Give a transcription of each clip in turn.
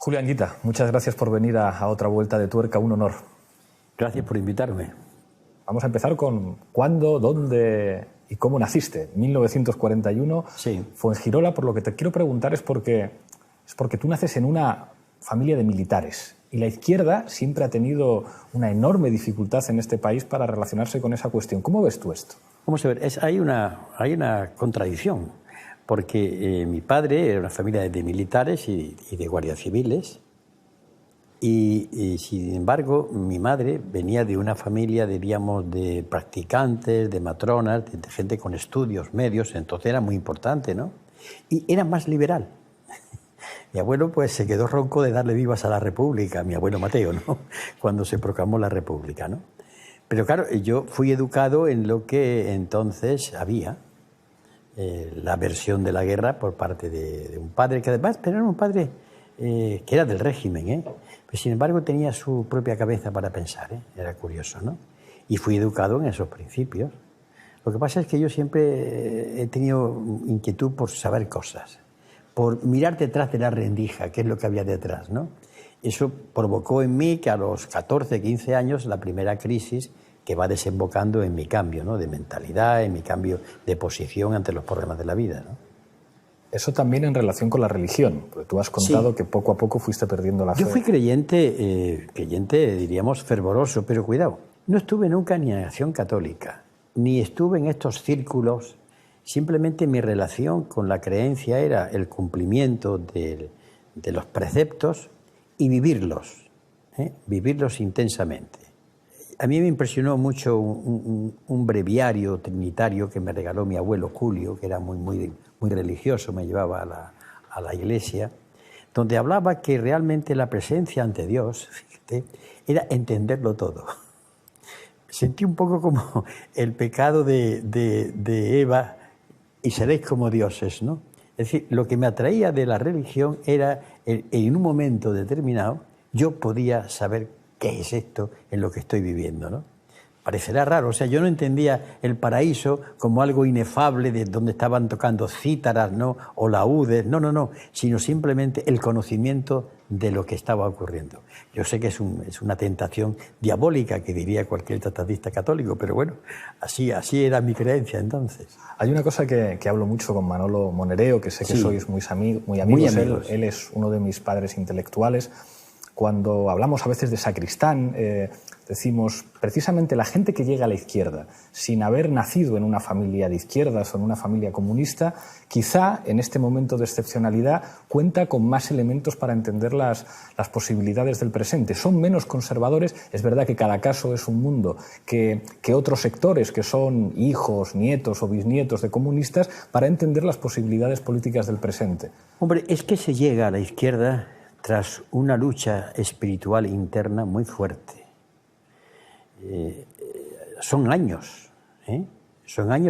Julio Anguita, muchas gracias por venir a otra vuelta de tuerca, un honor. Gracias por invitarme. Vamos a empezar con cuándo, dónde y cómo naciste. 1941, Sí. Fuengirola. Por lo que te quiero preguntar es porque tú naces en una familia de militares y la izquierda siempre ha tenido una enorme dificultad en este país para relacionarse con esa cuestión. ¿Cómo ves tú esto? Vamos a ver, hay una contradicción, porque mi padre era una familia de militares y de guardias civiles, y sin embargo mi madre venía de una familia, diríamos, de practicantes, de matronas, de gente con estudios medios, entonces era muy importante, ¿no? Y era más liberal. Mi abuelo pues se quedó ronco de darle vivas a la República, mi abuelo Mateo, ¿no? Cuando se proclamó la República, ¿no? Pero claro, yo fui educado en lo que entonces había, la versión de la guerra por parte de un padre que además, pero era un padre que era del régimen, ¿eh? Pero sin embargo tenía su propia cabeza para pensar, ¿eh? Era curioso, ¿no? Y fui educado en esos principios. Lo que pasa es que yo siempre he tenido inquietud por saber cosas, por mirar detrás de la rendija, qué es lo que había detrás, ¿no? Eso provocó en mí que a los 14, 15 años la primera crisis que va desembocando en mi cambio, ¿no? De mentalidad, en mi cambio de posición ante los problemas de la vida, ¿no? Eso también en relación con la religión, porque tú has contado que poco a poco fuiste perdiendo la fe. Yo fui creyente, diríamos, fervoroso, pero cuidado, no estuve nunca ni en Acción Católica, ni estuve en estos círculos. Simplemente mi relación con la creencia era el cumplimiento de los preceptos y vivirlos, vivirlos intensamente. A mí me impresionó mucho un breviario trinitario que me regaló mi abuelo Julio, que era muy religioso, me llevaba a la iglesia, donde hablaba que realmente la presencia ante Dios, fíjate, era entenderlo todo. Sentí un poco como el pecado de Eva, y seréis como dioses, ¿no? Es decir, lo que me atraía de la religión era, en un momento determinado, yo podía saber qué es esto en lo que estoy viviendo, ¿no? Parecerá raro, o sea, yo no entendía el paraíso como algo inefable de donde estaban tocando cítaras, ¿no? O laúdes, no, sino simplemente el conocimiento de lo que estaba ocurriendo. Yo sé que es una tentación diabólica, que diría cualquier tratadista católico, pero bueno, así era mi creencia entonces. Hay una cosa que hablo mucho con Manolo Monereo, que sé que sois muy amigos. Él es uno de mis padres intelectuales. Cuando hablamos a veces de sacristán, decimos precisamente la gente que llega a la izquierda sin haber nacido en una familia de izquierdas o en una familia comunista, quizá en este momento de excepcionalidad cuenta con más elementos para entender las posibilidades del presente. Son menos conservadores, es verdad que cada caso es un mundo, que otros sectores que son hijos, nietos o bisnietos de comunistas, para entender las posibilidades políticas del presente. Hombre, es que se llega a la izquierda tras una lucha espiritual interna muy fuerte. Son años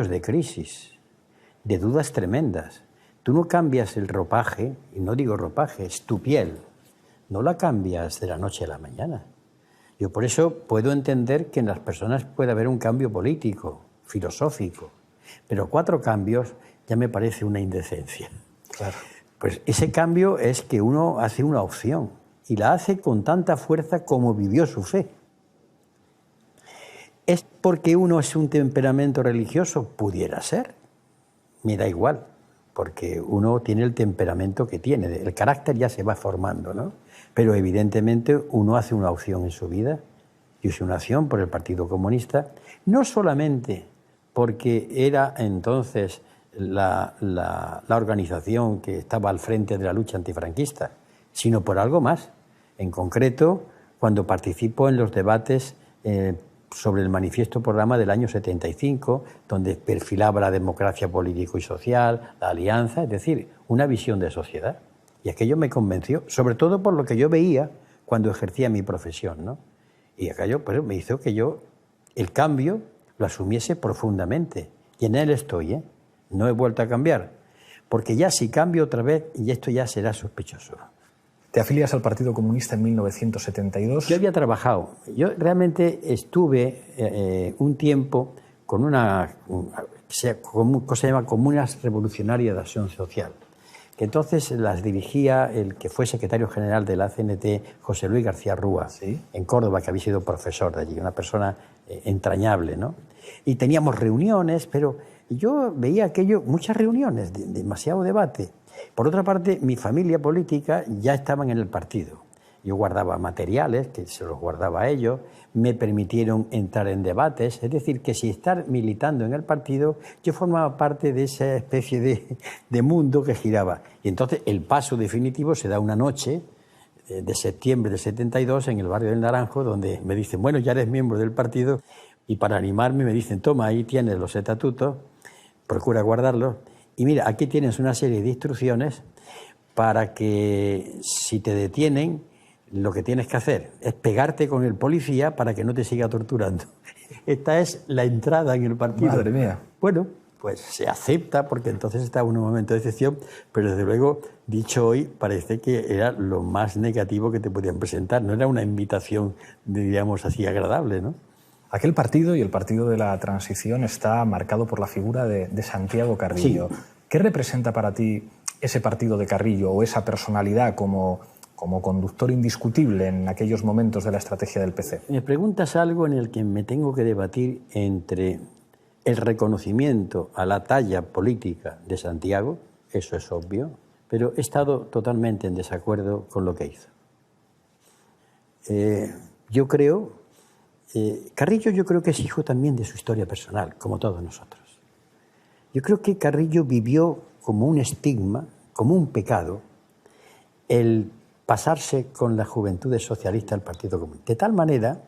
de crisis, de dudas tremendas. Tú no cambias el ropaje, y no digo ropaje, es tu piel, no la cambias de la noche a la mañana. Yo por eso puedo entender que en las personas puede haber un cambio político, filosófico, pero 4 cambios ya me parece una indecencia. Claro. Pues ese cambio es que uno hace una opción y la hace con tanta fuerza como vivió su fe. ¿Es porque uno es un temperamento religioso? Pudiera ser. Me da igual, porque uno tiene el temperamento que tiene. El carácter ya se va formando, ¿no? Pero evidentemente uno hace una opción en su vida. Yo hice una opción por el Partido Comunista, no solamente porque era entonces la organización que estaba al frente de la lucha antifranquista, sino por algo más. En concreto, cuando participo en los debates sobre el manifiesto programa del año 75, donde perfilaba la democracia político y social, la alianza, es decir, una visión de sociedad. Y aquello me convenció, sobre todo por lo que yo veía cuando ejercía mi profesión, ¿no? Y aquello pues, me hizo que yo el cambio lo asumiese profundamente. Y en él estoy, ¿eh? No he vuelto a cambiar, porque ya si cambio otra vez, y esto ya será sospechoso. ¿Te afilias al Partido Comunista en 1972? Yo había trabajado. Yo realmente estuve un tiempo con una cosa que se llama Comunas Revolucionarias de Acción Social, que entonces las dirigía el que fue secretario general de la CNT, José Luis García Rúa, ¿sí?, en Córdoba, que había sido profesor de allí, una persona entrañable, ¿no? Y teníamos reuniones, pero yo veía aquello, muchas reuniones, demasiado debate. Por otra parte, mi familia política ya estaban en el partido. Yo guardaba materiales, que se los guardaba a ellos, me permitieron entrar en debates, es decir, que sin estar militando en el partido, yo formaba parte de esa especie de mundo que giraba. Y entonces el paso definitivo se da una noche de septiembre del 72 en el barrio del Naranjo, donde me dicen, bueno, ya eres miembro del partido, y para animarme me dicen, toma, ahí tienes los estatutos, procura guardarlos, y mira, aquí tienes una serie de instrucciones para que si te detienen, lo que tienes que hacer es pegarte con el policía para que no te siga torturando. Esta es la entrada en el partido. Madre mía. Bueno, pues se acepta porque entonces está en un momento de excepción, pero desde luego, dicho hoy, parece que era lo más negativo que te podían presentar. No era una invitación, diríamos así, agradable, ¿no? Aquel partido y el partido de la transición está marcado por la figura de Santiago Carrillo. Sí. ¿Qué representa para ti ese partido de Carrillo o esa personalidad como conductor indiscutible en aquellos momentos de la estrategia del PC? Me preguntas algo en el que me tengo que debatir entre el reconocimiento a la talla política de Santiago, eso es obvio, pero he estado totalmente en desacuerdo con lo que hizo. Yo creo, Carrillo yo creo que es hijo también de su historia personal, como todos nosotros. Yo creo que Carrillo vivió como un estigma, como un pecado, el pasarse con las juventudes socialistas al Partido Comunista. De tal manera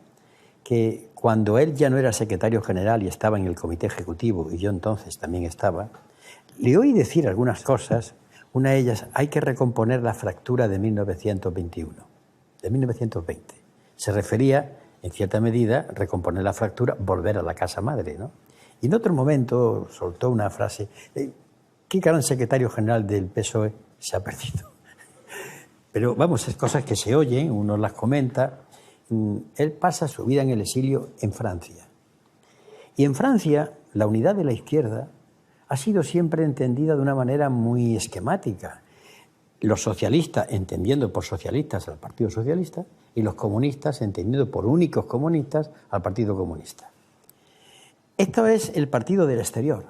que cuando él ya no era secretario general y estaba en el comité ejecutivo, y yo entonces también estaba, le oí decir algunas cosas. Una de ellas, hay que recomponer la fractura de 1921, de 1920. Se refería, en cierta medida, recomponer la fractura, volver a la casa madre, ¿no? Y en otro momento soltó una frase, ¿qué gran secretario general del PSOE se ha perdido? Pero vamos, es cosas que se oyen, uno las comenta. Él pasa su vida en el exilio en Francia. Y en Francia, la unidad de la izquierda ha sido siempre entendida de una manera muy esquemática. Los socialistas, entendiendo por socialistas al Partido Socialista, y los comunistas, entendiendo por únicos comunistas al Partido Comunista. Esto es el partido del exterior,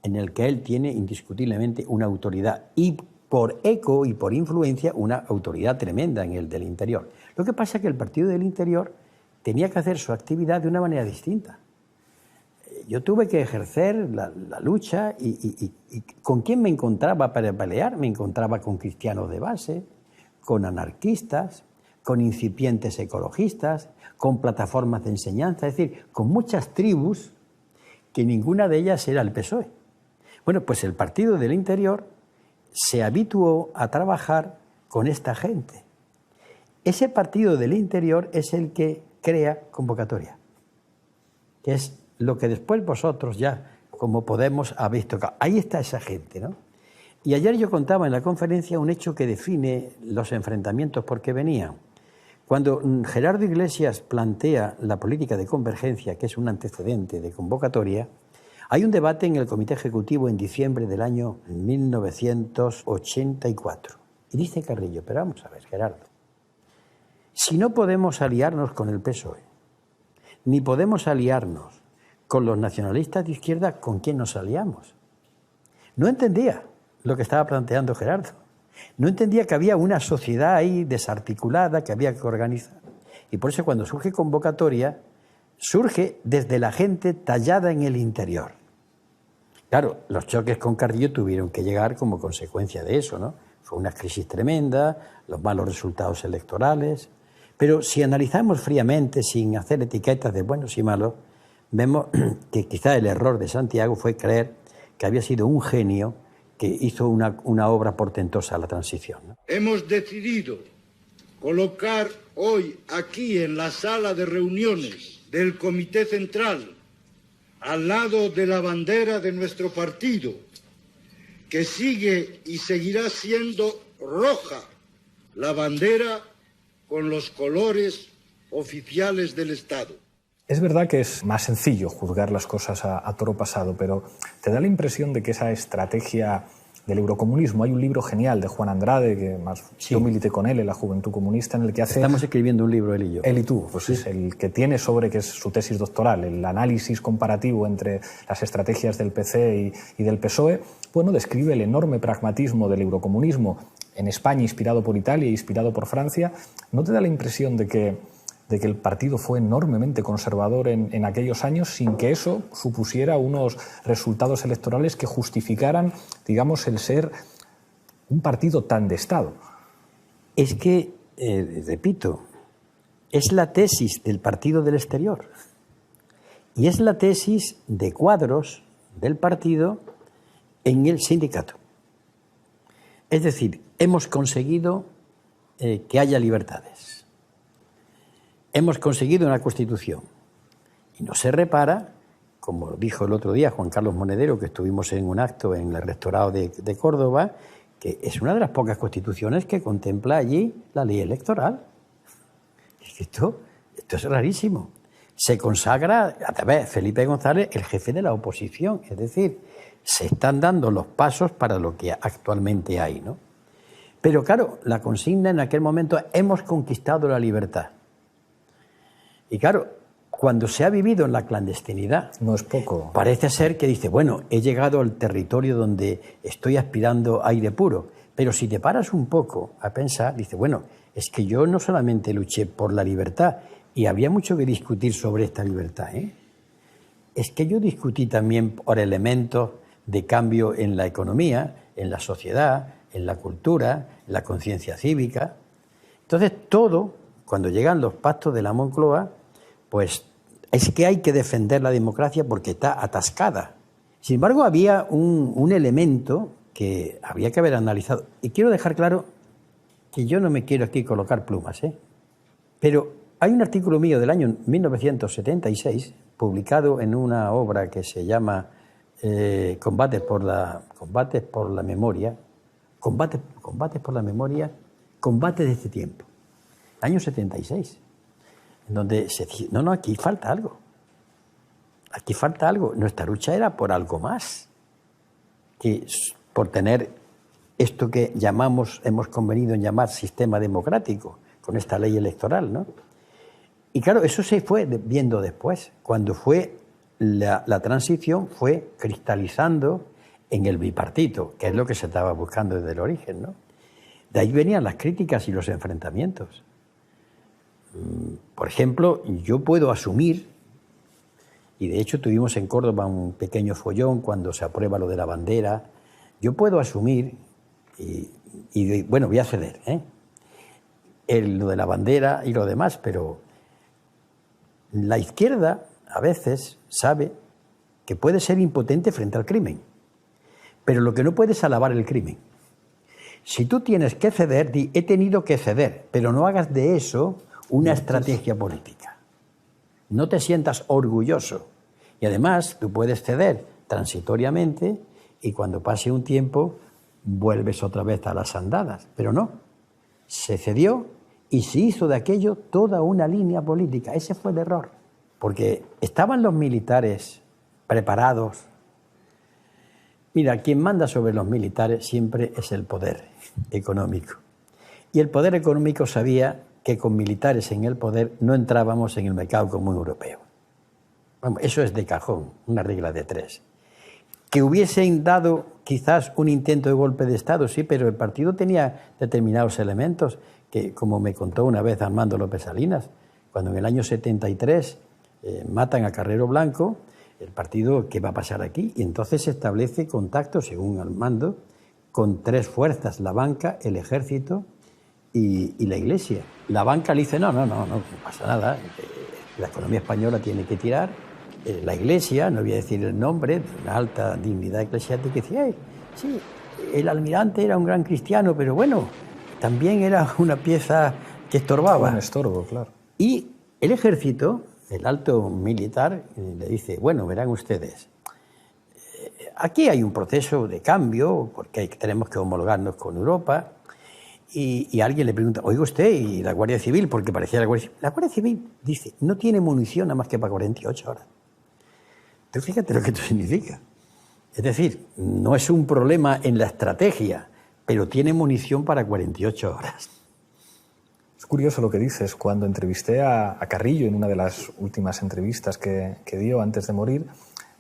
en el que él tiene indiscutiblemente una autoridad y por eco y por influencia una autoridad tremenda en el del interior. Lo que pasa es que el partido del interior tenía que hacer su actividad de una manera distinta. Yo tuve que ejercer la lucha y ¿con quién me encontraba para pelear? Me encontraba con cristianos de base, con anarquistas, con incipientes ecologistas, con plataformas de enseñanza, es decir, con muchas tribus que ninguna de ellas era el PSOE. Bueno, pues el partido del interior se habituó a trabajar con esta gente. Ese partido del interior es el que crea convocatoria, que es lo que después vosotros ya, como Podemos, habéis tocado. Ahí está esa gente, ¿no? Y ayer yo contaba en la conferencia un hecho que define los enfrentamientos por qué venían. Cuando Gerardo Iglesias plantea la política de convergencia, que es un antecedente de convocatoria, hay un debate en el Comité Ejecutivo en diciembre del año 1984. Y dice Carrillo, pero vamos a ver, Gerardo, si no podemos aliarnos con el PSOE, ni podemos aliarnos con los nacionalistas de izquierda, ¿con quién nos aliamos? No entendía lo que estaba planteando Gerardo. No entendía que había una sociedad ahí desarticulada que había que organizar. Y por eso cuando surge convocatoria, surge desde la gente tallada en el interior. Claro, los choques con Carrillo tuvieron que llegar como consecuencia de eso, ¿no? Fue una crisis tremenda, los malos resultados electorales. Pero si analizamos fríamente, sin hacer etiquetas de buenos y malos, vemos que quizá el error de Santiago fue creer que había sido un genio que hizo una obra portentosa a la transición, ¿no? Hemos decidido colocar hoy aquí en la sala de reuniones del Comité Central, al lado de la bandera de nuestro partido, que sigue y seguirá siendo roja, la bandera con los colores oficiales del Estado. Es verdad que es más sencillo juzgar las cosas a toro pasado, pero ¿te da la impresión de que esa estrategia del eurocomunismo. Hay un libro genial de Juan Andrade, que más yo milité con él en la Juventud Comunista, en el que hace... Estamos escribiendo un libro, él y yo. Él y tú, pues es el que tiene sobre, que es su tesis doctoral, el análisis comparativo entre las estrategias del PC y del PSOE. Bueno, describe el enorme pragmatismo del eurocomunismo en España, inspirado por Italia, inspirado por Francia. ¿No te da la impresión de que el partido fue enormemente conservador en aquellos años sin que eso supusiera unos resultados electorales que justificaran, digamos, el ser un partido tan de Estado? Es que, repito, es la tesis del partido del exterior y es la tesis de cuadros del partido en el sindicato. Es decir, hemos conseguido que haya libertades. Hemos conseguido una Constitución y no se repara, como dijo el otro día Juan Carlos Monedero, que estuvimos en un acto en el Rectorado de Córdoba, que es una de las pocas constituciones que contempla allí la ley electoral. Esto es rarísimo. Se consagra a través de Felipe González, el jefe de la oposición, es decir, se están dando los pasos para lo que actualmente hay, ¿no? Pero claro, la consigna en aquel momento, hemos conquistado la libertad. Y claro, cuando se ha vivido en la clandestinidad, no es poco. Parece ser que dice, bueno, he llegado al territorio donde estoy aspirando a aire puro. Pero si te paras un poco a pensar, dice, bueno, es que yo no solamente luché por la libertad, y había mucho que discutir sobre esta libertad, ¿eh? Es que yo discutí también por elementos de cambio en la economía, en la sociedad, en la cultura, en la conciencia cívica. Entonces, todo, cuando llegan los pactos de la Moncloa, pues es que hay que defender la democracia porque está atascada. Sin embargo, había un elemento que había que haber analizado. Y quiero dejar claro que yo no me quiero aquí colocar plumas, ¿eh? Pero hay un artículo mío del año 1976, publicado en una obra que se llama Combates por la memoria, Combates de este tiempo, año 76. En donde se dice, no, aquí falta algo. Aquí falta algo. Nuestra lucha era por algo más que por tener esto que hemos convenido en llamar sistema democrático, con esta ley electoral, ¿no? Y claro, eso se fue viendo después, cuando fue la transición, fue cristalizando en el bipartito, que es lo que se estaba buscando desde el origen, ¿no? De ahí venían las críticas y los enfrentamientos. Por ejemplo, yo puedo asumir, y de hecho tuvimos en Córdoba un pequeño follón cuando se aprueba lo de la bandera, yo puedo asumir, y bueno, voy a ceder, lo de la bandera y lo demás, pero la izquierda a veces sabe que puede ser impotente frente al crimen, pero lo que no puede es alabar el crimen. Si tú tienes que ceder, di, he tenido que ceder, pero no hagas de eso una estrategia política. No te sientas orgulloso. Y además, tú puedes ceder transitoriamente y cuando pase un tiempo vuelves otra vez a las andadas. Pero no. Se cedió y se hizo de aquello toda una línea política. Ese fue el error. Porque estaban los militares preparados. Mira, quien manda sobre los militares siempre es el poder económico. Y el poder económico sabía que con militares en el poder no entrábamos en el mercado común europeo. Bueno, eso es de cajón, una regla de tres. Que hubiesen dado quizás un intento de golpe de Estado, sí, pero el partido tenía determinados elementos que, como me contó una vez Armando López Salinas, cuando en el año 73 matan a Carrero Blanco, el partido, ¿qué va a pasar aquí? Y entonces se establece contacto, según Armando, con tres fuerzas, la banca, el ejército y la Iglesia. La banca le dice, no pasa nada, la economía española tiene que tirar. La Iglesia, no voy a decir el nombre, de una alta dignidad eclesiástica, decía, sí, el almirante era un gran cristiano, pero bueno, también era una pieza que estorbaba. Un estorbo, claro. Y el ejército, el alto militar, le dice, bueno, verán ustedes, aquí hay un proceso de cambio, porque tenemos que homologarnos con Europa. Y alguien le pregunta, oiga usted, ¿y la Guardia Civil? Porque parecía la Guardia Civil. La Guardia Civil dice, no tiene munición nada más que para 48 horas. Tú fíjate lo que esto significa. Es Es decir, no es un problema en la estrategia, pero tiene munición para 48 horas. Es curioso lo que dices. Cuando entrevisté a Carrillo en una de las últimas entrevistas que dio antes de morir,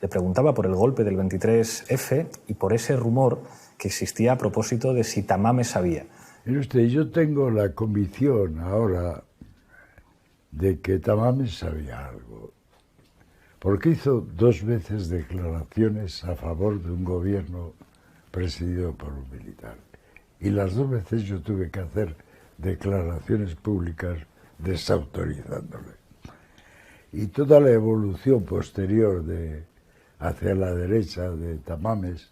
le preguntaba por el golpe del 23F y por ese rumor que existía a propósito de si Tamames sabía. Mire usted, yo tengo la convicción ahora de que Tamames sabía algo, porque hizo 2 veces declaraciones a favor de un gobierno presidido por un militar. Y las 2 veces yo tuve que hacer declaraciones públicas desautorizándole. Y toda la evolución posterior hacia la derecha de Tamames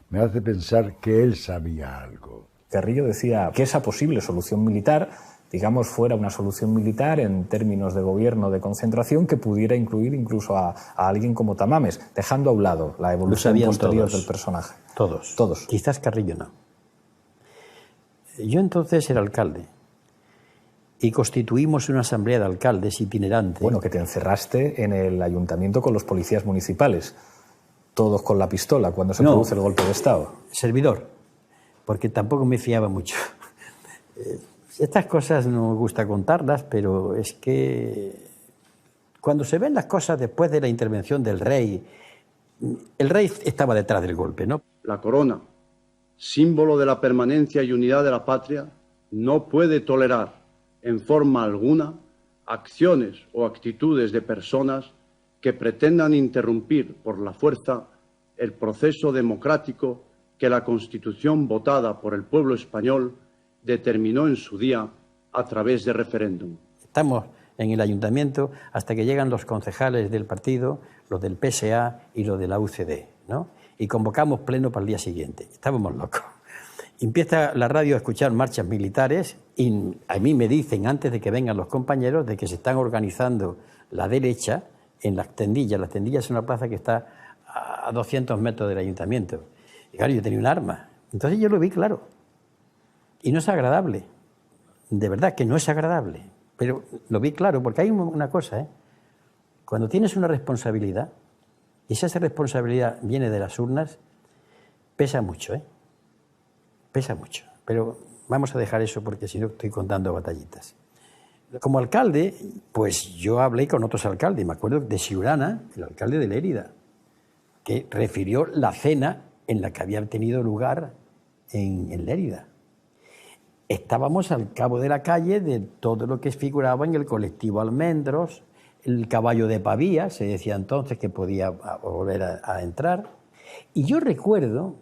me hace pensar que él sabía algo. Carrillo decía que esa posible solución militar, digamos, fuera una solución militar en términos de gobierno de concentración que pudiera incluir incluso a alguien como Tamames, dejando a un lado la evolución posterior del personaje. Todos. Quizás Carrillo no. Yo entonces era alcalde y constituimos una asamblea de alcaldes itinerante. Bueno, que te encerraste en el ayuntamiento con los policías municipales, todos con la pistola, cuando se produce el golpe de Estado. Servidor, porque tampoco me fiaba mucho. Estas cosas no me gusta contarlas, pero es que cuando se ven las cosas después de la intervención del rey, el rey estaba detrás del golpe, ¿no? La corona, símbolo de la permanencia y unidad de la patria, no puede tolerar en forma alguna acciones o actitudes de personas que pretendan interrumpir por la fuerza el proceso democrático que la Constitución votada por el pueblo español determinó en su día a través de referéndum. Estamos en el ayuntamiento hasta que llegan los concejales del partido, los del PSA y los de la UCD, ¿no? Y convocamos pleno para el día siguiente. Estábamos locos. Empieza la radio a escuchar marchas militares y a mí me dicen, antes de que vengan los compañeros, de que se están organizando la derecha en Las Tendillas. Las Tendillas es una plaza que está a 200 metros del ayuntamiento. Y claro, yo tenía un arma. Entonces yo lo vi claro. Y no es agradable. De verdad que no es agradable. Pero lo vi claro, porque hay una cosa, ¿eh? Cuando tienes una responsabilidad, y si esa responsabilidad viene de las urnas, pesa mucho, ¿eh? Pesa mucho. Pero vamos a dejar eso porque si no estoy contando batallitas. Como alcalde, pues yo hablé con otros alcaldes. Me acuerdo de Siurana, el alcalde de Lérida, que refirió la cena en la que había tenido lugar en Lérida. Estábamos al cabo de la calle de todo lo que figuraba en el colectivo Almendros, el caballo de Pavía, se decía entonces que podía volver a entrar. Y yo recuerdo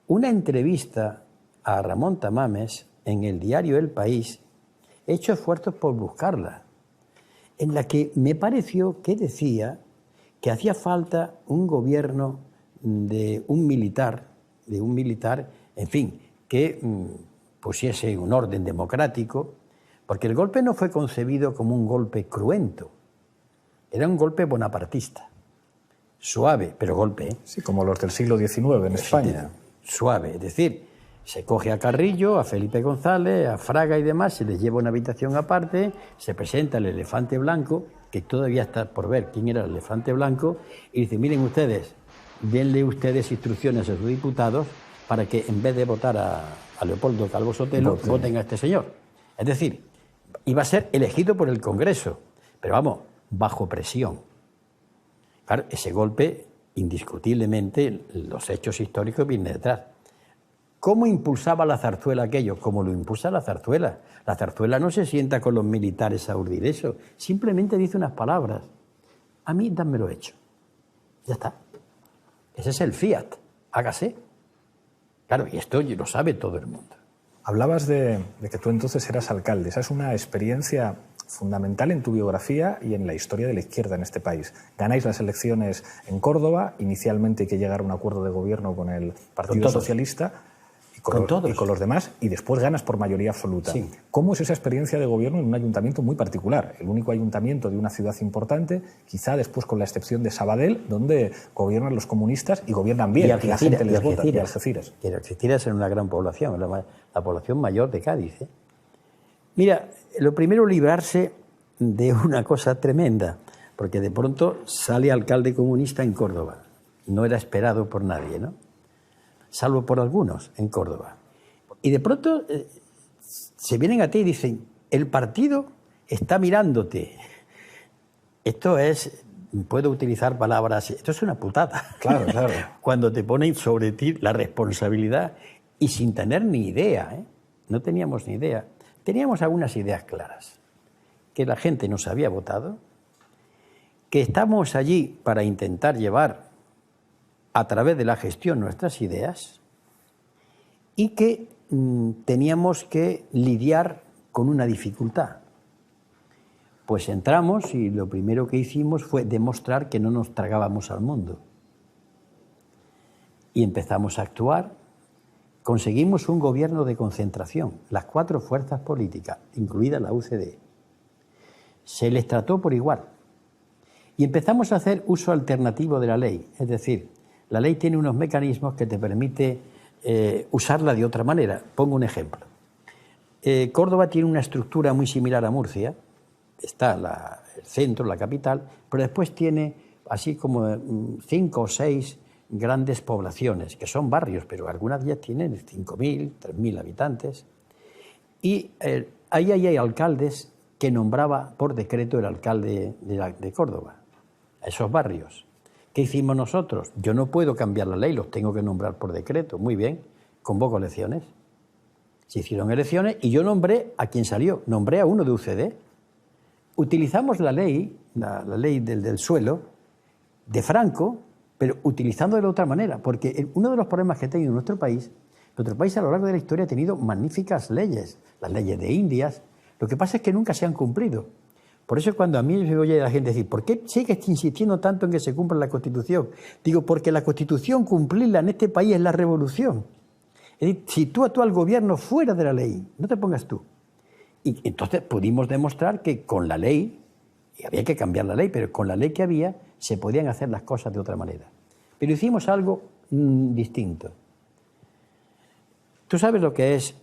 una entrevista a Ramón Tamames en el diario El País, he hecho esfuerzos por buscarla, en la que me pareció que decía que hacía falta un gobierno de un militar, en fin, que pusiese un orden democrático, porque el golpe no fue concebido como un golpe cruento, era un golpe bonapartista, suave, pero golpe, ¿eh? Sí, como los del siglo XIX en España. Suave, es decir, se coge a Carrillo, a Felipe González, a Fraga y demás, se les lleva a una habitación aparte, se presenta el elefante blanco, que todavía está por ver quién era el elefante blanco, y dice, miren ustedes, denle ustedes instrucciones a sus diputados para que en vez de votar a Leopoldo Calvo Sotelo, voten a este señor. Es decir, iba a ser elegido por el Congreso, pero vamos, bajo presión. Claro, ese golpe, indiscutiblemente, los hechos históricos vienen detrás. ¿Cómo impulsaba la zarzuela aquello? Como lo impulsa la zarzuela. La zarzuela no se sienta con los militares a urdir eso, simplemente dice unas palabras. A mí, dánmelo hecho. Ya está. Ese es el fiat. Hágase. Claro, y esto lo sabe todo el mundo. Hablabas de que tú entonces eras alcalde. Esa es una experiencia fundamental en tu biografía y en la historia de la izquierda en este país. Ganáis las elecciones en Córdoba, inicialmente hay que llegar a un acuerdo de gobierno con el Partido Socialista y con los demás, y después ganas por mayoría absoluta. Sí. ¿Cómo es esa experiencia de gobierno en un ayuntamiento muy particular? El único ayuntamiento de una ciudad importante, quizá después con la excepción de Sabadell, donde gobiernan los comunistas y gobiernan bien, y la gente les vota, y Algeciras. Y Algeciras es una gran población, la población mayor de Cádiz, ¿eh? Mira, lo primero, librarse de una cosa tremenda, porque de pronto sale alcalde comunista en Córdoba. no era esperado por nadie, ¿no? Salvo por algunos en Córdoba. Y de pronto se vienen a ti y dicen, el partido está mirándote. Esto es, puedo utilizar palabras, esto es una putada. Claro, claro. Cuando te ponen sobre ti la responsabilidad y sin tener ni idea, ¿eh? No teníamos ni idea. Teníamos algunas ideas claras. Que la gente nos había votado, que estamos allí para intentar llevar a través de la gestión nuestras ideas y que teníamos que lidiar con una dificultad. Pues entramos y lo primero que hicimos fue demostrar que no nos tragábamos al mundo. Y empezamos a actuar. Conseguimos un gobierno de concentración, las 4 fuerzas políticas, incluida la UCD. Se les trató por igual. Y empezamos a hacer uso alternativo de la ley. Es decir, la ley tiene unos mecanismos que te permite usarla de otra manera. Pongo un ejemplo. Córdoba tiene una estructura muy similar a Murcia. Está el centro, la capital, pero después tiene así como 5 o 6 grandes poblaciones, que son barrios, pero algunas ya tienen 5.000, 3.000 habitantes. Y ahí hay alcaldes que nombraba por decreto el alcalde de Córdoba, a esos barrios. ¿Qué hicimos nosotros? Yo no puedo cambiar la ley, los tengo que nombrar por decreto. Muy bien, convoco elecciones. Se hicieron elecciones y yo nombré a quien salió, nombré a uno de UCD. Utilizamos la ley, la ley del suelo, de Franco, pero utilizándola de otra manera, porque uno de los problemas que ha tenido nuestro país a lo largo de la historia ha tenido magníficas leyes, las leyes de Indias, lo que pasa es que nunca se han cumplido. Por eso cuando a mí me oye la gente decir, ¿por qué sigues insistiendo tanto en que se cumpla la Constitución? Digo, porque la Constitución, cumplirla en este país es la revolución. Es decir, sitúa tú al gobierno fuera de la ley, no te pongas tú. Y entonces pudimos demostrar que con la ley, y había que cambiar la ley, pero con la ley que había se podían hacer las cosas de otra manera. Pero hicimos algo distinto. ¿Tú sabes lo que es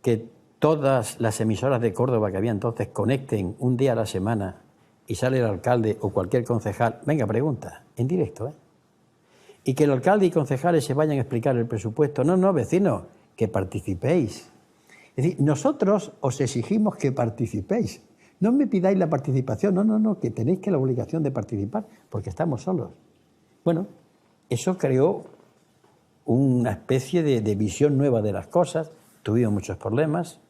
que todas las emisoras de Córdoba que había entonces conecten un día a la semana y sale el alcalde o cualquier concejal? Venga, pregunta, en directo, ¿eh? Y que el alcalde y concejales se vayan a explicar el presupuesto. No, vecinos, que participéis. Es decir, nosotros os exigimos que participéis. No me pidáis la participación, no, que tenéis que la obligación de participar, porque estamos solos. Bueno, eso creó una especie de visión nueva de las cosas. Tuvimos muchos problemas,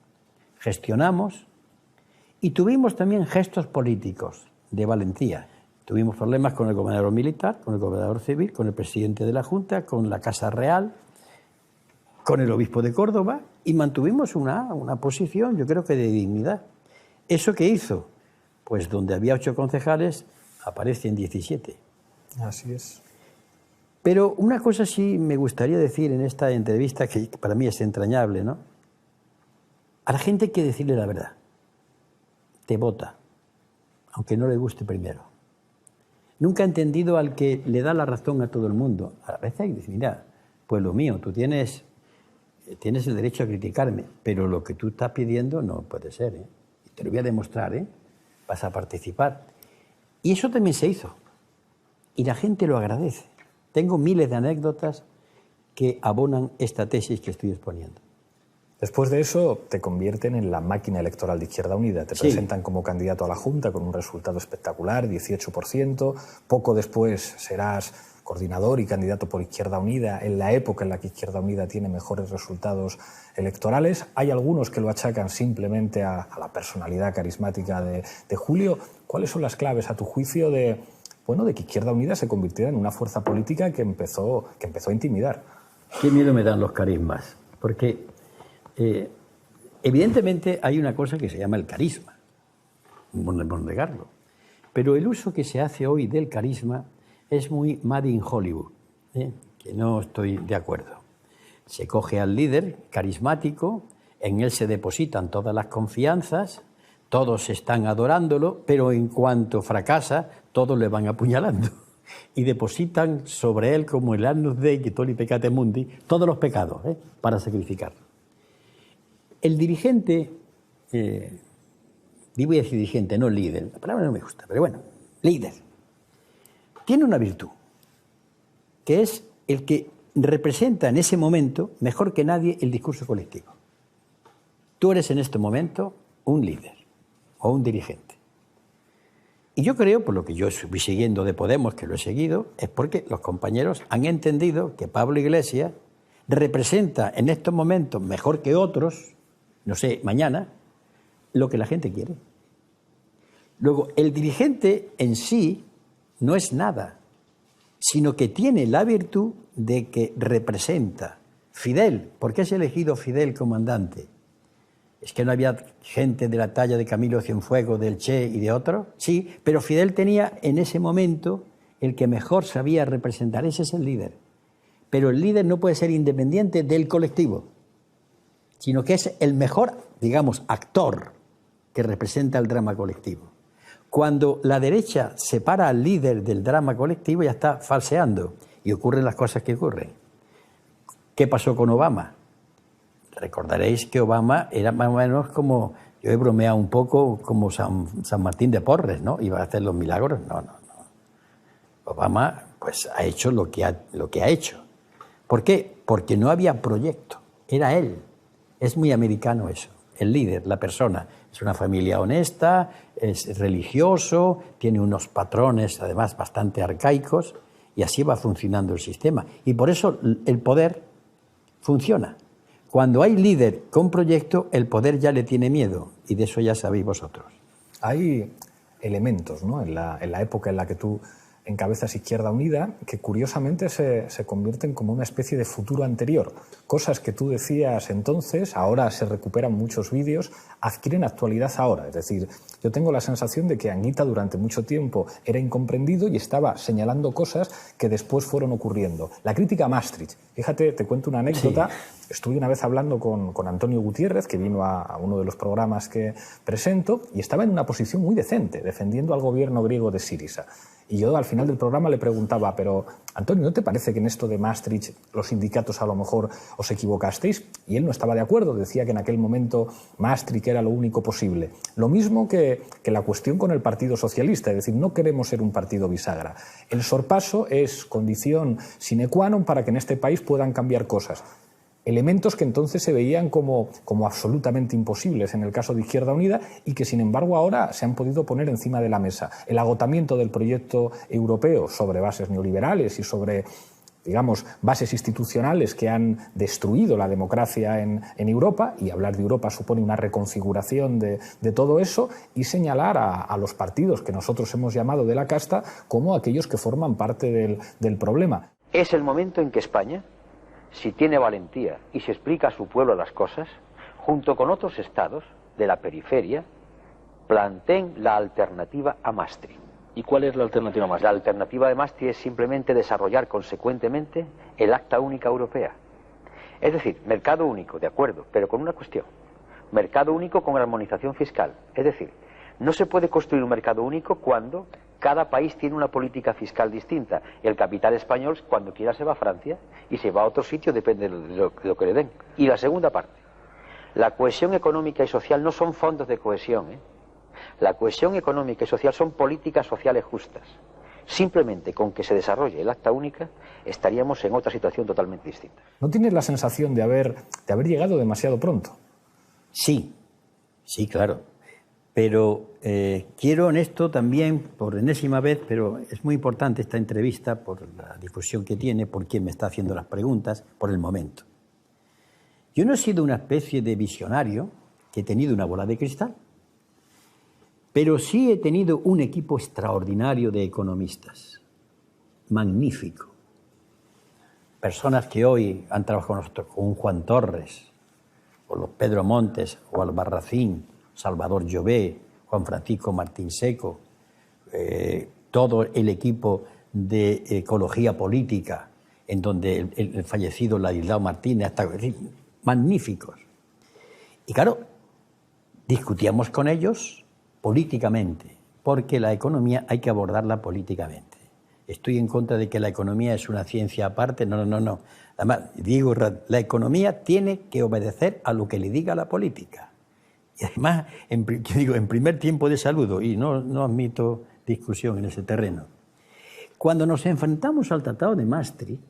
gestionamos y tuvimos también gestos políticos de valentía. Tuvimos problemas con el gobernador militar, con el gobernador civil, con el presidente de la Junta, con la Casa Real, con el obispo de Córdoba, y mantuvimos una posición, yo creo que de dignidad. ¿Eso qué hizo? Pues donde había 8 concejales, aparecen 17. Así es. Pero una cosa sí me gustaría decir en esta entrevista, que para mí es entrañable, ¿no? A la gente hay que decirle la verdad. Te vota, aunque no le guste primero. Nunca he entendido al que le da la razón a todo el mundo. A veces hay que decir, mira, pueblo mío, tú tienes el derecho a criticarme, pero lo que tú estás pidiendo no puede ser, ¿eh? Y te lo voy a demostrar, ¿eh? Vas a participar. Y eso también se hizo. Y la gente lo agradece. Tengo miles de anécdotas que abonan esta tesis que estoy exponiendo. Después de eso te convierten en la máquina electoral de Izquierda Unida. Te presentan como candidato a la Junta con un resultado espectacular, 18%. Poco después serás coordinador y candidato por Izquierda Unida en la época en la que Izquierda Unida tiene mejores resultados electorales. Hay algunos que lo achacan simplemente a la personalidad carismática de Julio. ¿Cuáles son las claves, a tu juicio, de que Izquierda Unida se convirtiera en una fuerza política que empezó a intimidar? Qué miedo me dan los carismas, porque evidentemente hay una cosa que se llama el carisma, no podemos negarlo, pero el uso que se hace hoy del carisma es muy made in Hollywood, que no estoy de acuerdo. Se coge al líder carismático, en él se depositan todas las confianzas, todos están adorándolo, pero en cuanto fracasa, todos le van apuñalando y depositan sobre él, como el Agnus Dei, que tolli peccati mundi, todos los pecados, para sacrificarlo. El dirigente, voy a decir dirigente, no líder, la palabra no me gusta, pero bueno, líder, tiene una virtud, que es el que representa en ese momento, mejor que nadie, el discurso colectivo. Tú eres en este momento un líder o un dirigente. Y yo creo, por lo que yo voy siguiendo de Podemos, que lo he seguido, es porque los compañeros han entendido que Pablo Iglesias representa en estos momentos, mejor que otros, no sé, mañana, lo que la gente quiere. Luego, el dirigente en sí no es nada, sino que tiene la virtud de que representa. Fidel, ¿por qué has elegido Fidel comandante? ¿Es que no había gente de la talla de Camilo Cienfuegos, del Che y de otros? Sí, pero Fidel tenía en ese momento el que mejor sabía representar. Ese es el líder. Pero el líder no puede ser independiente del colectivo, sino que es el mejor, digamos, actor que representa el drama colectivo. Cuando la derecha separa al líder del drama colectivo, ya está falseando y ocurren las cosas que ocurren. ¿Qué pasó con Obama? Recordaréis que Obama era más o menos como, yo he bromeado un poco, como San Martín de Porres, ¿no? Iba a hacer los milagros. No. Obama pues ha hecho lo que ha hecho. ¿Por qué? Porque no había proyecto. Era él. Es muy americano eso. El líder, la persona. Es una familia honesta, es religioso, tiene unos patrones además bastante arcaicos y así va funcionando el sistema. Y por eso el poder funciona. Cuando hay líder con proyecto, el poder ya le tiene miedo y de eso ya sabéis vosotros. Hay elementos, ¿no?, en la época en la que tú encabezas Izquierda Unida que curiosamente se convierten como una especie de futuro anterior. Cosas que tú decías entonces, ahora se recuperan muchos vídeos, adquieren actualidad ahora. Es decir, yo tengo la sensación de que Anguita durante mucho tiempo era incomprendido y estaba señalando cosas que después fueron ocurriendo. La crítica a Maastricht. Fíjate, te cuento una anécdota. Sí. Estuve una vez hablando con Antonio Gutiérrez, que vino a uno de los programas que presento, y estaba en una posición muy decente, defendiendo al gobierno griego de Syriza. Y yo al final del programa le preguntaba, pero Antonio, ¿no te parece que en esto de Maastricht los sindicatos a lo mejor os equivocasteis? Y él no estaba de acuerdo, decía que en aquel momento Maastricht era lo único posible. Lo mismo que la cuestión con el Partido Socialista, es decir, no queremos ser un partido bisagra. El sorpaso es condición sine qua non para que en este país puedan cambiar cosas. Elementos que entonces se veían como absolutamente imposibles en el caso de Izquierda Unida y que, sin embargo, ahora se han podido poner encima de la mesa. El agotamiento del proyecto europeo sobre bases neoliberales y sobre, digamos, bases institucionales que han destruido la democracia en Europa, y hablar de Europa supone una reconfiguración de todo eso, y señalar a los partidos que nosotros hemos llamado de la casta como aquellos que forman parte del problema. Es el momento en que España, si tiene valentía y se explica a su pueblo las cosas, junto con otros estados de la periferia, planteen la alternativa a Maastricht. ¿Y cuál es la alternativa a Maastricht? La alternativa de Maastricht es simplemente desarrollar consecuentemente el Acta Única Europea. Es decir, mercado único, de acuerdo, pero con una cuestión. Mercado único con armonización fiscal. Es decir, no se puede construir un mercado único cuando cada país tiene una política fiscal distinta. El capital español, cuando quiera, se va a Francia y se va a otro sitio, depende de lo que le den. Y la segunda parte, la cohesión económica y social no son fondos de cohesión, La cohesión económica y social son políticas sociales justas. Simplemente con que se desarrolle el Acta Única estaríamos en otra situación totalmente distinta. ¿No tienes la sensación de haber llegado demasiado pronto? Sí, claro. Pero quiero en esto también, por enésima vez, pero es muy importante esta entrevista por la difusión que tiene, por quien me está haciendo las preguntas, por el momento. Yo no he sido una especie de visionario que he tenido una bola de cristal, pero sí he tenido un equipo extraordinario de economistas, magnífico. Personas que hoy han trabajado con nosotros, con un Juan Torres, o los Pedro Montes, o Albarracín, Salvador Llobé, Juan Francisco Martín Seco, todo el equipo de Ecología Política, en donde el fallecido Ladislao Martínez, hasta magníficos. Y claro, discutíamos con ellos políticamente, porque la economía hay que abordarla políticamente. Estoy en contra de que la economía es una ciencia aparte, no. Además, digo, la economía tiene que obedecer a lo que le diga la política. Y además, en primer tiempo de saludo, y no admito discusión en ese terreno. Cuando nos enfrentamos al Tratado de Maastricht,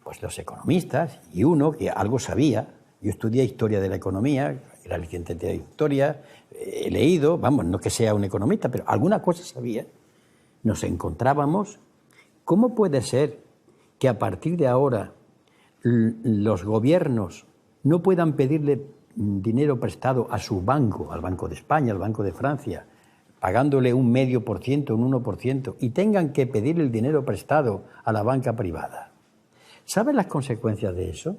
pues los economistas, y uno que algo sabía, yo estudié Historia de la Economía, era licenciado en Historia, he leído, vamos, no que sea un economista, pero alguna cosa sabía, nos encontrábamos, ¿cómo puede ser que a partir de ahora los gobiernos no puedan pedirle dinero prestado a su banco, al Banco de España, al Banco de Francia, pagándole un 0,5%, un 1%, y tengan que pedir el dinero prestado a la banca privada? ¿Saben las consecuencias de eso?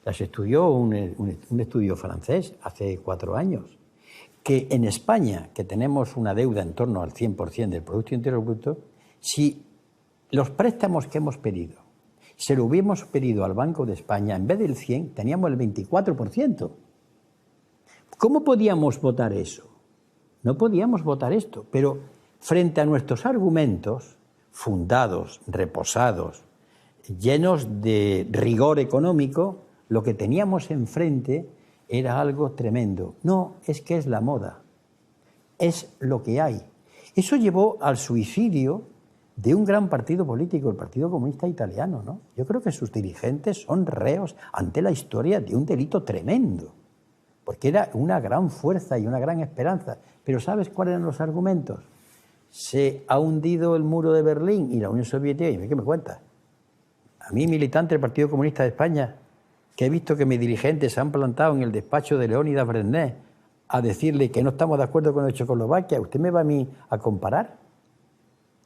Las estudió un estudio francés hace 4 años, que en España, que tenemos una deuda en torno al 100% del Producto Interior Bruto, si los préstamos que hemos pedido se lo hubiéramos pedido al Banco de España, en vez del 100, teníamos el 24%. ¿Cómo podíamos votar eso? No podíamos votar esto, pero frente a nuestros argumentos fundados, reposados, llenos de rigor económico, lo que teníamos enfrente era algo tremendo. No, es que es la moda, es lo que hay. Eso llevó al suicidio de un gran partido político, el Partido Comunista Italiano, ¿no? Yo creo que sus dirigentes son reos ante la historia de un delito tremendo, porque era una gran fuerza y una gran esperanza. Pero ¿sabes cuáles eran los argumentos? Se ha hundido el muro de Berlín y la Unión Soviética, y ¿qué me cuentas? A mí, militante del Partido Comunista de España, que he visto que mis dirigentes se han plantado en el despacho de Leónidas Brežněv a decirle que no estamos de acuerdo con el Checoslovaquia, ¿usted me va a mí a comparar?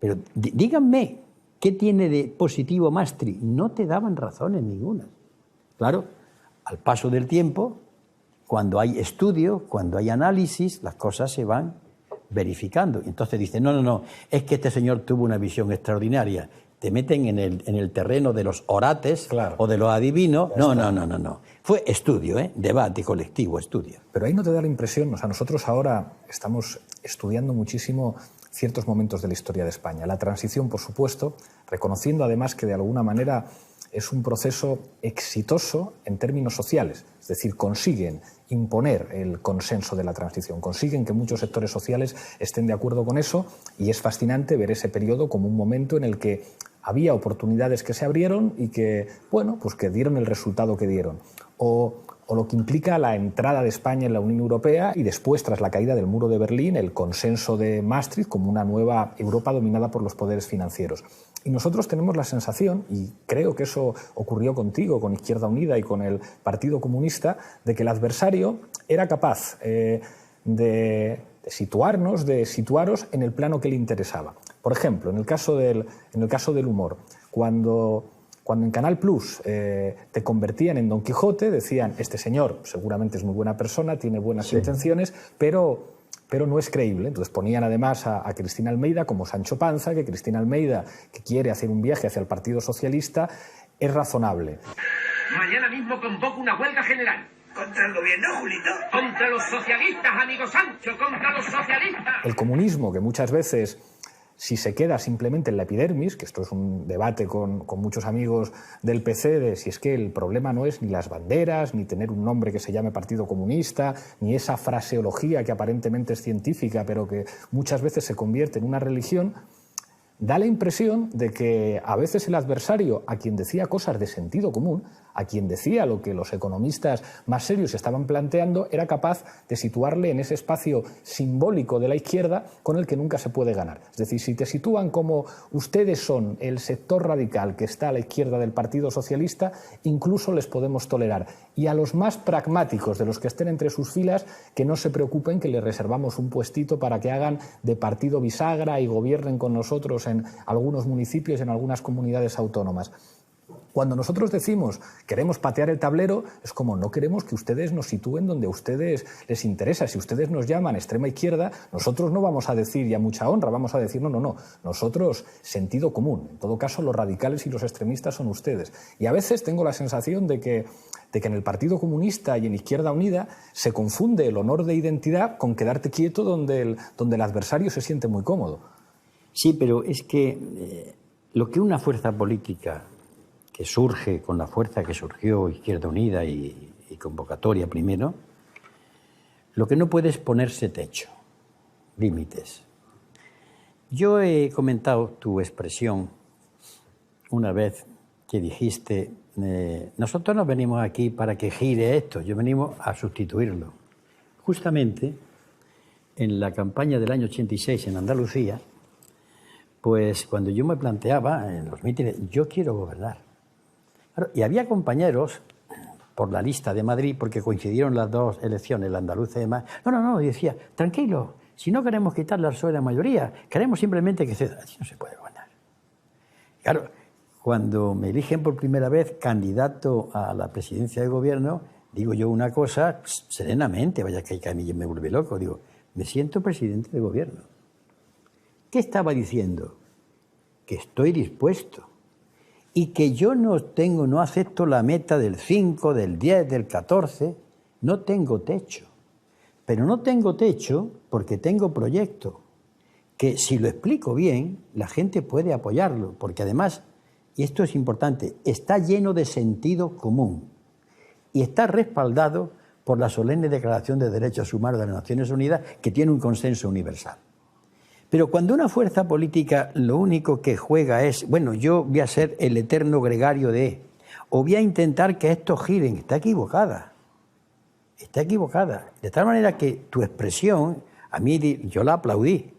Pero díganme, ¿qué tiene de positivo Maastricht? No te daban razones ninguna. Claro, al paso del tiempo, cuando hay estudio, cuando hay análisis, las cosas se van verificando. Y entonces dicen, no, es que este señor tuvo una visión extraordinaria. Te meten en el terreno de los orates, claro, o de los adivinos. No. Fue estudio, debate colectivo, estudio. Pero ahí no te da la impresión, o sea, nosotros ahora estamos estudiando muchísimo ciertos momentos de la historia de España. La transición, por supuesto, reconociendo además que de alguna manera es un proceso exitoso en términos sociales, es decir, consiguen imponer el consenso de la transición, consiguen que muchos sectores sociales estén de acuerdo con eso, y es fascinante ver ese periodo como un momento en el que había oportunidades que se abrieron y que, bueno, pues que dieron el resultado que dieron. O lo que implica la entrada de España en la Unión Europea y después, tras la caída del muro de Berlín, el consenso de Maastricht como una nueva Europa dominada por los poderes financieros. Y nosotros tenemos la sensación, y creo que eso ocurrió contigo, con Izquierda Unida y con el Partido Comunista, de que el adversario era capaz de situaros en el plano que le interesaba. Por ejemplo, en el caso del humor, cuando en Canal Plus te convertían en Don Quijote, decían, este señor seguramente es muy buena persona, tiene buenas intenciones, pero no es creíble. Entonces ponían además a Cristina Almeida como Sancho Panza, que Cristina Almeida, que quiere hacer un viaje hacia el Partido Socialista, es razonable. Mañana mismo convoco una huelga general. ¿Contra el gobierno, Julito? ¡Contra los socialistas, amigo Sancho! ¡Contra los socialistas! El comunismo, que muchas veces, si se queda simplemente en la epidermis, que esto es un debate con muchos amigos del PC, de si es que el problema no es ni las banderas, ni tener un nombre que se llame Partido Comunista, ni esa fraseología que aparentemente es científica, pero que muchas veces se convierte en una religión, da la impresión de que a veces el adversario, a quien decía cosas de sentido común, a quien decía lo que los economistas más serios estaban planteando, era capaz de situarle en ese espacio simbólico de la izquierda con el que nunca se puede ganar. Es decir, si te sitúan como ustedes son el sector radical que está a la izquierda del Partido Socialista, incluso les podemos tolerar. Y a los más pragmáticos de los que estén entre sus filas, que no se preocupen, que les reservamos un puestito para que hagan de partido bisagra y gobiernen con nosotros en algunos municipios y en algunas comunidades autónomas. Cuando nosotros decimos queremos patear el tablero, es como no queremos que ustedes nos sitúen donde a ustedes les interesa. Si ustedes nos llaman extrema izquierda, nosotros no vamos a decir ya mucha honra, vamos a decir no. Nosotros sentido común. En todo caso, los radicales y los extremistas son ustedes. Y a veces tengo la sensación de que en el Partido Comunista y en Izquierda Unida se confunde el honor de identidad con quedarte quieto donde el adversario se siente muy cómodo. Sí, pero es que lo que una fuerza política que surge con la fuerza que surgió Izquierda Unida y Convocatoria primero, lo que no puede es ponerse techo, límites. Yo he comentado tu expresión una vez que dijiste, nosotros no venimos aquí para que gire esto, yo venimos a sustituirlo. Justamente en la campaña del año 86 en Andalucía, pues cuando yo me planteaba en los mítines, yo quiero gobernar. Claro, y había compañeros por la lista de Madrid, porque coincidieron las dos elecciones, la andaluza y demás. No, y decía, tranquilo, si no queremos quitarle al PSOE la mayoría, queremos simplemente que así no se puede gobernar. Claro, cuando me eligen por primera vez candidato a la presidencia del gobierno, digo yo una cosa serenamente, vaya que a mí me vuelve loco, digo, me siento presidente del gobierno. ¿Qué estaba diciendo? Que estoy dispuesto y que yo no acepto la meta del 5, del 10, del 14, no tengo techo. Pero no tengo techo porque tengo proyecto, que si lo explico bien, la gente puede apoyarlo, porque además, y esto es importante, está lleno de sentido común y está respaldado por la solemne Declaración de Derechos Humanos de las Naciones Unidas, que tiene un consenso universal. Pero cuando una fuerza política lo único que juega es, bueno, yo voy a ser el eterno gregario de, o voy a intentar que estos giren, está equivocada. Está equivocada. De tal manera que tu expresión, a mí yo la aplaudí.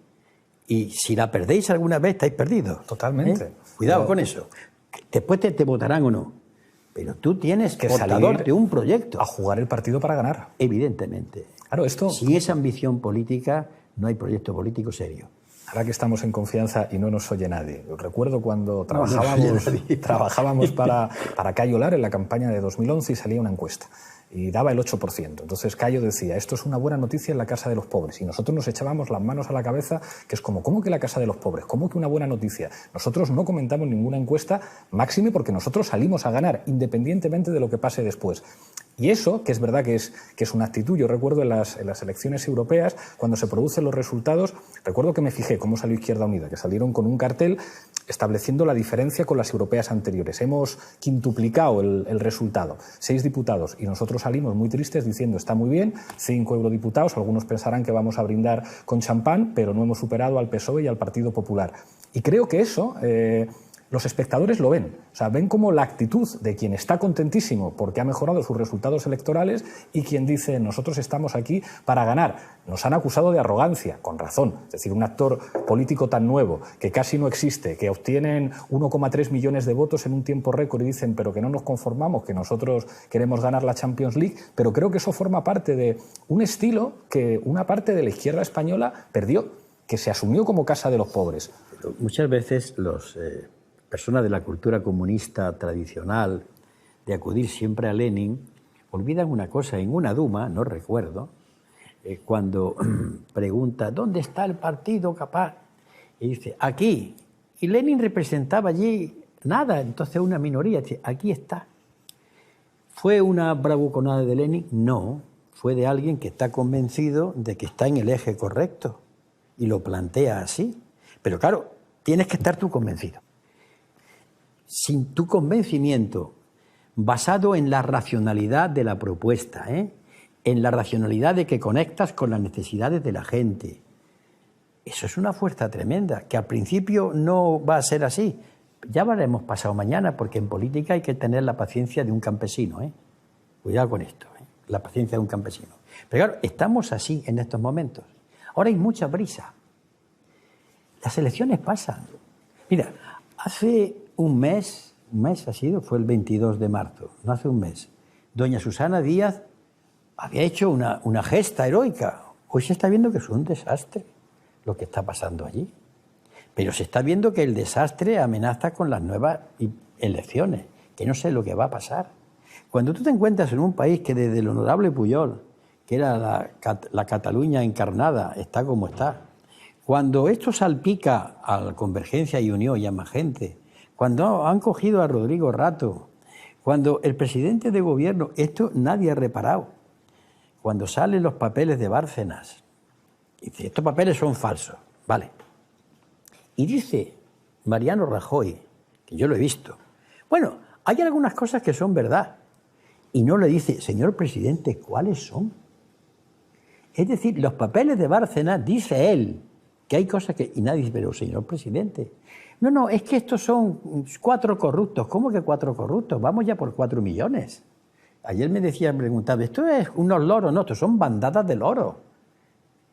Y si la perdéis alguna vez, estáis perdidos. Totalmente. Cuidado con eso. Después te votarán o no. Pero tú tienes que salir de un proyecto. A jugar el partido para ganar. Evidentemente. Claro, esto... Sin esa ambición política, no hay proyecto político serio. Ahora que estamos en confianza y no nos oye nadie. Recuerdo cuando trabajábamos para Cayo Lar en la campaña de 2011 y salía una encuesta. Y daba el 8%. Entonces Cayo decía, esto es una buena noticia en la casa de los pobres. Y nosotros nos echábamos las manos a la cabeza, que es como, ¿cómo que la casa de los pobres? ¿Cómo que una buena noticia? Nosotros no comentamos ninguna encuesta, máxime porque nosotros salimos a ganar, independientemente de lo que pase después. Y eso, que es verdad que es una actitud, yo recuerdo en las elecciones europeas, cuando se producen los resultados, recuerdo que me fijé cómo salió Izquierda Unida, que salieron con un cartel estableciendo la diferencia con las europeas anteriores. Hemos quintuplicado el resultado, 6 diputados, y nosotros salimos muy tristes diciendo, está muy bien, 5 eurodiputados, algunos pensarán que vamos a brindar con champán, pero no hemos superado al PSOE y al Partido Popular. Y creo que eso... los espectadores lo ven, o sea, ven como la actitud de quien está contentísimo porque ha mejorado sus resultados electorales y quien dice, nosotros estamos aquí para ganar. Nos han acusado de arrogancia, con razón, es decir, un actor político tan nuevo, que casi no existe, que obtienen 1,3 millones de votos en un tiempo récord y dicen, pero que no nos conformamos, que nosotros queremos ganar la Champions League, pero creo que eso forma parte de un estilo que una parte de la izquierda española perdió, que se asumió como casa de los pobres. Pero muchas veces los... personas de la cultura comunista tradicional, de acudir siempre a Lenin, olvidan una cosa. En una Duma, no recuerdo, cuando pregunta, ¿dónde está el partido capaz? Y dice, aquí. Y Lenin representaba allí nada, entonces una minoría. Dice, aquí está. ¿Fue una bravuconada de Lenin? No, fue de alguien que está convencido de que está en el eje correcto y lo plantea así. Pero claro, tienes que estar tú convencido. Sin tu convencimiento, basado en la racionalidad de la propuesta, en la racionalidad de que conectas con las necesidades de la gente, eso es una fuerza tremenda, que al principio no va a ser así. Ya habremos pasado mañana, porque en política hay que tener la paciencia de un campesino. Cuidado con esto, la paciencia de un campesino. Pero claro, estamos así en estos momentos. Ahora hay mucha prisa. Las elecciones pasan. Mira, hace un mes ha sido, fue el 22 de marzo, no hace un mes, doña Susana Díaz había hecho una gesta heroica. Hoy se está viendo que es un desastre lo que está pasando allí. Pero se está viendo que el desastre amenaza con las nuevas elecciones, que no sé lo que va a pasar. Cuando tú te encuentras en un país que desde el honorable Pujol, que era la Cataluña encarnada, está como está, cuando esto salpica a la Convergencia y Unió y a más gente, cuando han cogido a Rodrigo Rato, cuando el presidente de gobierno, esto nadie ha reparado, cuando salen los papeles de Bárcenas, dice, estos papeles son falsos, vale. Y dice Mariano Rajoy, que yo lo he visto, bueno, hay algunas cosas que son verdad, y no le dice, señor presidente, ¿cuáles son? Es decir, los papeles de Bárcenas, dice él, que hay cosas que... Y nadie dice, pero señor presidente, No, es que estos son 4 corruptos. ¿Cómo que 4 corruptos? Vamos ya por 4 millones. Ayer me preguntaba, ¿esto es unos loros? No, estos son bandadas de loros.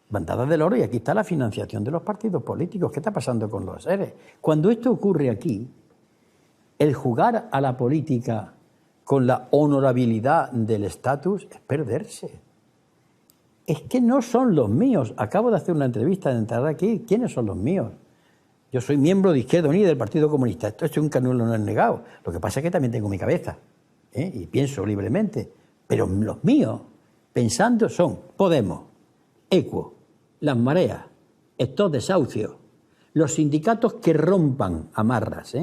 Bandadas de loros, y aquí está la financiación de los partidos políticos. ¿Qué está pasando con los seres? Cuando esto ocurre aquí, el jugar a la política con la honorabilidad del estatus es perderse. Es que no son los míos. Acabo de hacer una entrevista de entrar aquí. ¿Quiénes son los míos? Yo soy miembro de Izquierda Unida del Partido Comunista. Esto nunca no lo he negado. Lo que pasa es que también tengo mi cabeza, y pienso libremente. Pero los míos, pensando, son Podemos, Equo, Las Mareas, estos desahucios, los sindicatos que rompan amarras,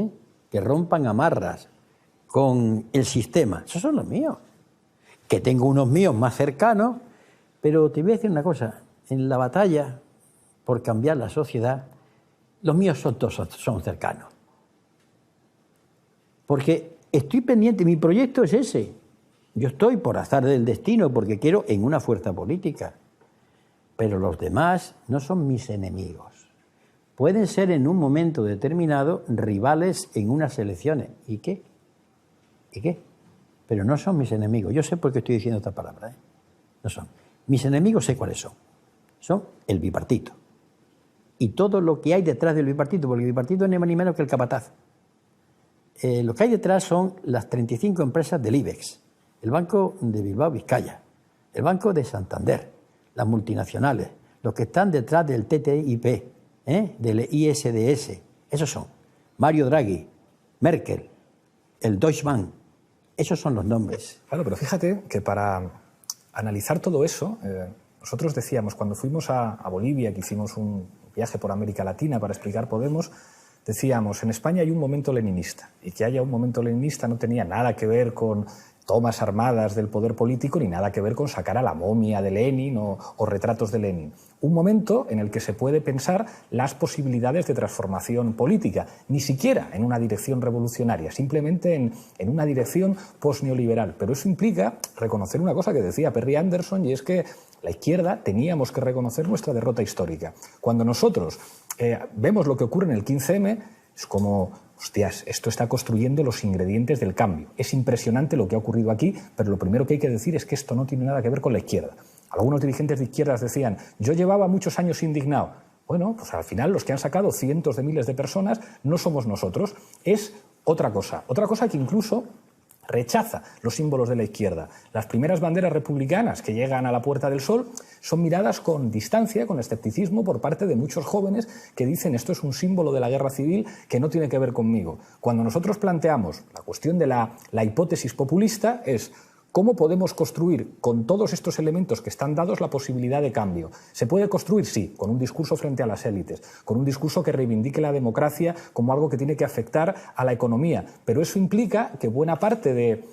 que rompan amarras con el sistema. Esos son los míos. Que tengo unos míos más cercanos, pero te voy a decir una cosa. En la batalla por cambiar la sociedad, los míos son cercanos. Porque estoy pendiente, mi proyecto es ese. Yo estoy por azar del destino porque quiero en una fuerza política. Pero los demás no son mis enemigos. Pueden ser en un momento determinado rivales en unas elecciones. ¿Y qué? ¿Y qué? Pero no son mis enemigos. Yo sé por qué estoy diciendo esta palabra. No son. Mis enemigos sé cuáles son. Son el bipartito. Y todo lo que hay detrás del bipartito, porque el bipartito es ni más ni menos que el capataz. Lo que hay detrás son las 35 empresas del IBEX, el Banco de Bilbao Vizcaya, el Banco de Santander, las multinacionales, los que están detrás del TTIP, del ISDS. Esos son Mario Draghi, Merkel, el Deutsche Bank. Esos son los nombres. Claro, pero fíjate que para analizar todo eso, nosotros decíamos, cuando fuimos a Bolivia, que hicimos un viaje por América Latina para explicar Podemos, decíamos, en España hay un momento leninista, y que haya un momento leninista no tenía nada que ver con tomas armadas del poder político ni nada que ver con sacar a la momia de Lenin o retratos de Lenin. Un momento en el que se puede pensar las posibilidades de transformación política, ni siquiera en una dirección revolucionaria, simplemente en una dirección postneoliberal. Pero eso implica reconocer una cosa que decía Perry Anderson, y es que la izquierda teníamos que reconocer nuestra derrota histórica. Cuando nosotros vemos lo que ocurre en el 15M, es como, hostias, esto está construyendo los ingredientes del cambio. Es impresionante lo que ha ocurrido aquí, pero lo primero que hay que decir es que esto no tiene nada que ver con la izquierda. Algunos dirigentes de izquierdas decían, yo llevaba muchos años indignado. Bueno, pues al final los que han sacado cientos de miles de personas no somos nosotros, es otra cosa que incluso rechaza los símbolos de la izquierda. Las primeras banderas republicanas que llegan a la Puerta del Sol son miradas con distancia, con escepticismo por parte de muchos jóvenes que dicen esto es un símbolo de la guerra civil que no tiene que ver conmigo. Cuando nosotros planteamos la cuestión de la hipótesis populista es ¿cómo podemos construir con todos estos elementos que están dados la posibilidad de cambio? ¿Se puede construir? Sí, con un discurso frente a las élites, con un discurso que reivindique la democracia como algo que tiene que afectar a la economía. Pero eso implica que buena parte de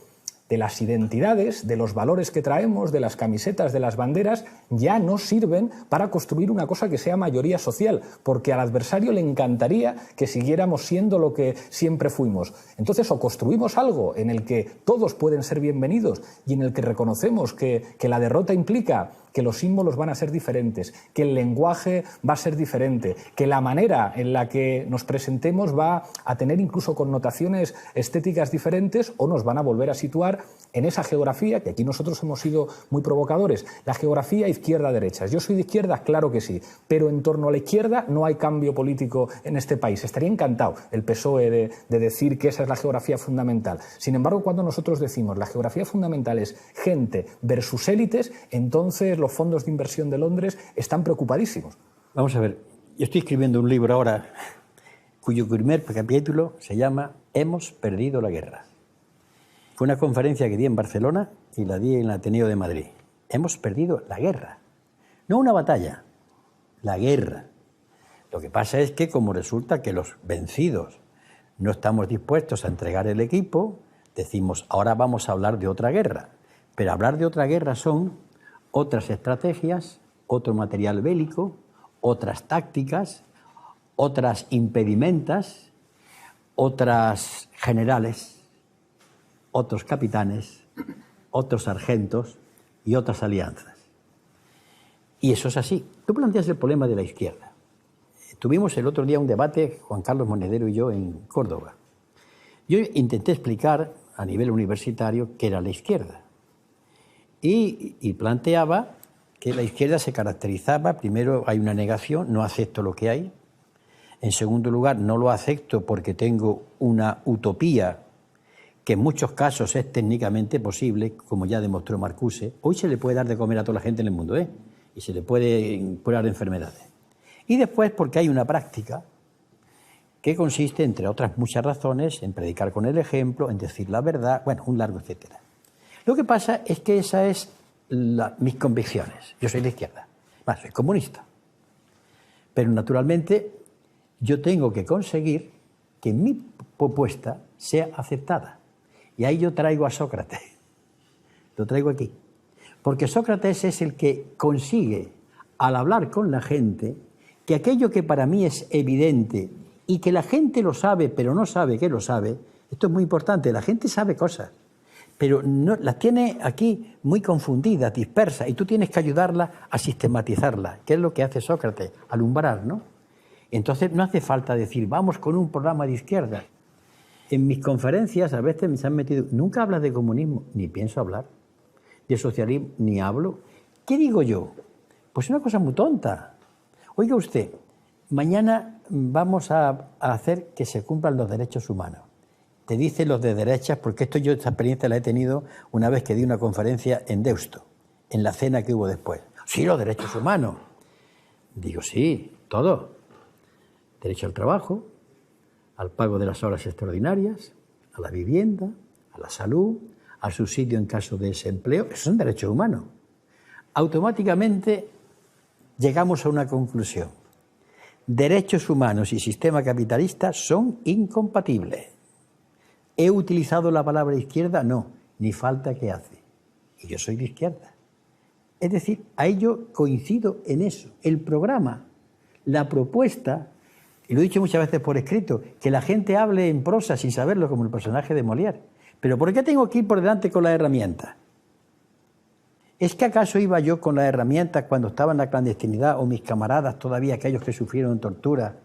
las identidades, de los valores que traemos, de las camisetas, de las banderas, ya no sirven para construir una cosa que sea mayoría social, porque al adversario le encantaría que siguiéramos siendo lo que siempre fuimos. Entonces, o construimos algo en el que todos pueden ser bienvenidos y en el que reconocemos que la derrota implica que los símbolos van a ser diferentes, que el lenguaje va a ser diferente, que la manera en la que nos presentemos va a tener incluso connotaciones estéticas diferentes, o nos van a volver a situar en esa geografía, que aquí nosotros hemos sido muy provocadores, la geografía izquierda-derecha. Yo soy de izquierda, claro que sí, pero en torno a la izquierda no hay cambio político en este país. Estaría encantado el PSOE de decir que esa es la geografía fundamental. Sin embargo, cuando nosotros decimos la geografía fundamental es gente versus élites, entonces los fondos de inversión de Londres están preocupadísimos. Vamos a ver, yo estoy escribiendo un libro ahora cuyo primer capítulo se llama Hemos perdido la guerra. Fue una conferencia que di en Barcelona y la di en el Ateneo de Madrid. Hemos perdido la guerra. No una batalla, la guerra. Lo que pasa es que como resulta que los vencidos no estamos dispuestos a entregar el equipo, decimos, ahora vamos a hablar de otra guerra. Pero hablar de otra guerra son otras estrategias, otro material bélico, otras tácticas, otras impedimentas, otras generales, otros capitanes, otros sargentos y otras alianzas. Y eso es así. Tú planteas el problema de la izquierda. Tuvimos el otro día un debate, Juan Carlos Monedero y yo, en Córdoba. Yo intenté explicar a nivel universitario qué era la izquierda. Y planteaba que la izquierda se caracterizaba, primero hay una negación, no acepto lo que hay. En segundo lugar, no lo acepto porque tengo una utopía que en muchos casos es técnicamente posible, como ya demostró Marcuse. Hoy se le puede dar de comer a toda la gente en el mundo, y se le puede curar enfermedades. Y después porque hay una práctica que consiste, entre otras muchas razones, en predicar con el ejemplo, en decir la verdad, bueno, un largo etcétera. Lo que pasa es que esas es mis convicciones. Yo soy de izquierda, más soy comunista. Pero naturalmente yo tengo que conseguir que mi propuesta sea aceptada. Y ahí yo traigo a Sócrates. Lo traigo aquí. Porque Sócrates es el que consigue, al hablar con la gente, que aquello que para mí es evidente y que la gente lo sabe, pero no sabe que lo sabe, esto es muy importante, la gente sabe cosas, pero no, las tiene aquí muy confundidas, dispersas, y tú tienes que ayudarla a sistematizarlas, que es lo que hace Sócrates, alumbrar, ¿no? Entonces no hace falta decir, vamos con un programa de izquierda. En mis conferencias a veces me han metido, nunca hablas de comunismo, ni pienso hablar, de socialismo, ni hablo. ¿Qué digo yo? Pues una cosa muy tonta. Oiga usted, mañana vamos a hacer que se cumplan los derechos humanos. Te dicen los de derechas, porque esta experiencia la he tenido una vez que di una conferencia en Deusto, en la cena que hubo después. Sí, los derechos humanos. Digo, sí, todo. Derecho al trabajo, al pago de las horas extraordinarias, a la vivienda, a la salud, al subsidio en caso de desempleo. Esos son derechos humanos. Automáticamente llegamos a una conclusión. Derechos humanos y sistema capitalista son incompatibles. ¿He utilizado la palabra izquierda? No, ni falta que hace. Y yo soy de izquierda. Es decir, ahí yo coincido en eso. El programa, la propuesta, y lo he dicho muchas veces por escrito, que la gente hable en prosa sin saberlo, como el personaje de Molière. Pero ¿por qué tengo que ir por delante con las herramientas? ¿Es que acaso iba yo con las herramientas cuando estaba en la clandestinidad, o mis camaradas todavía, aquellos que sufrieron tortura?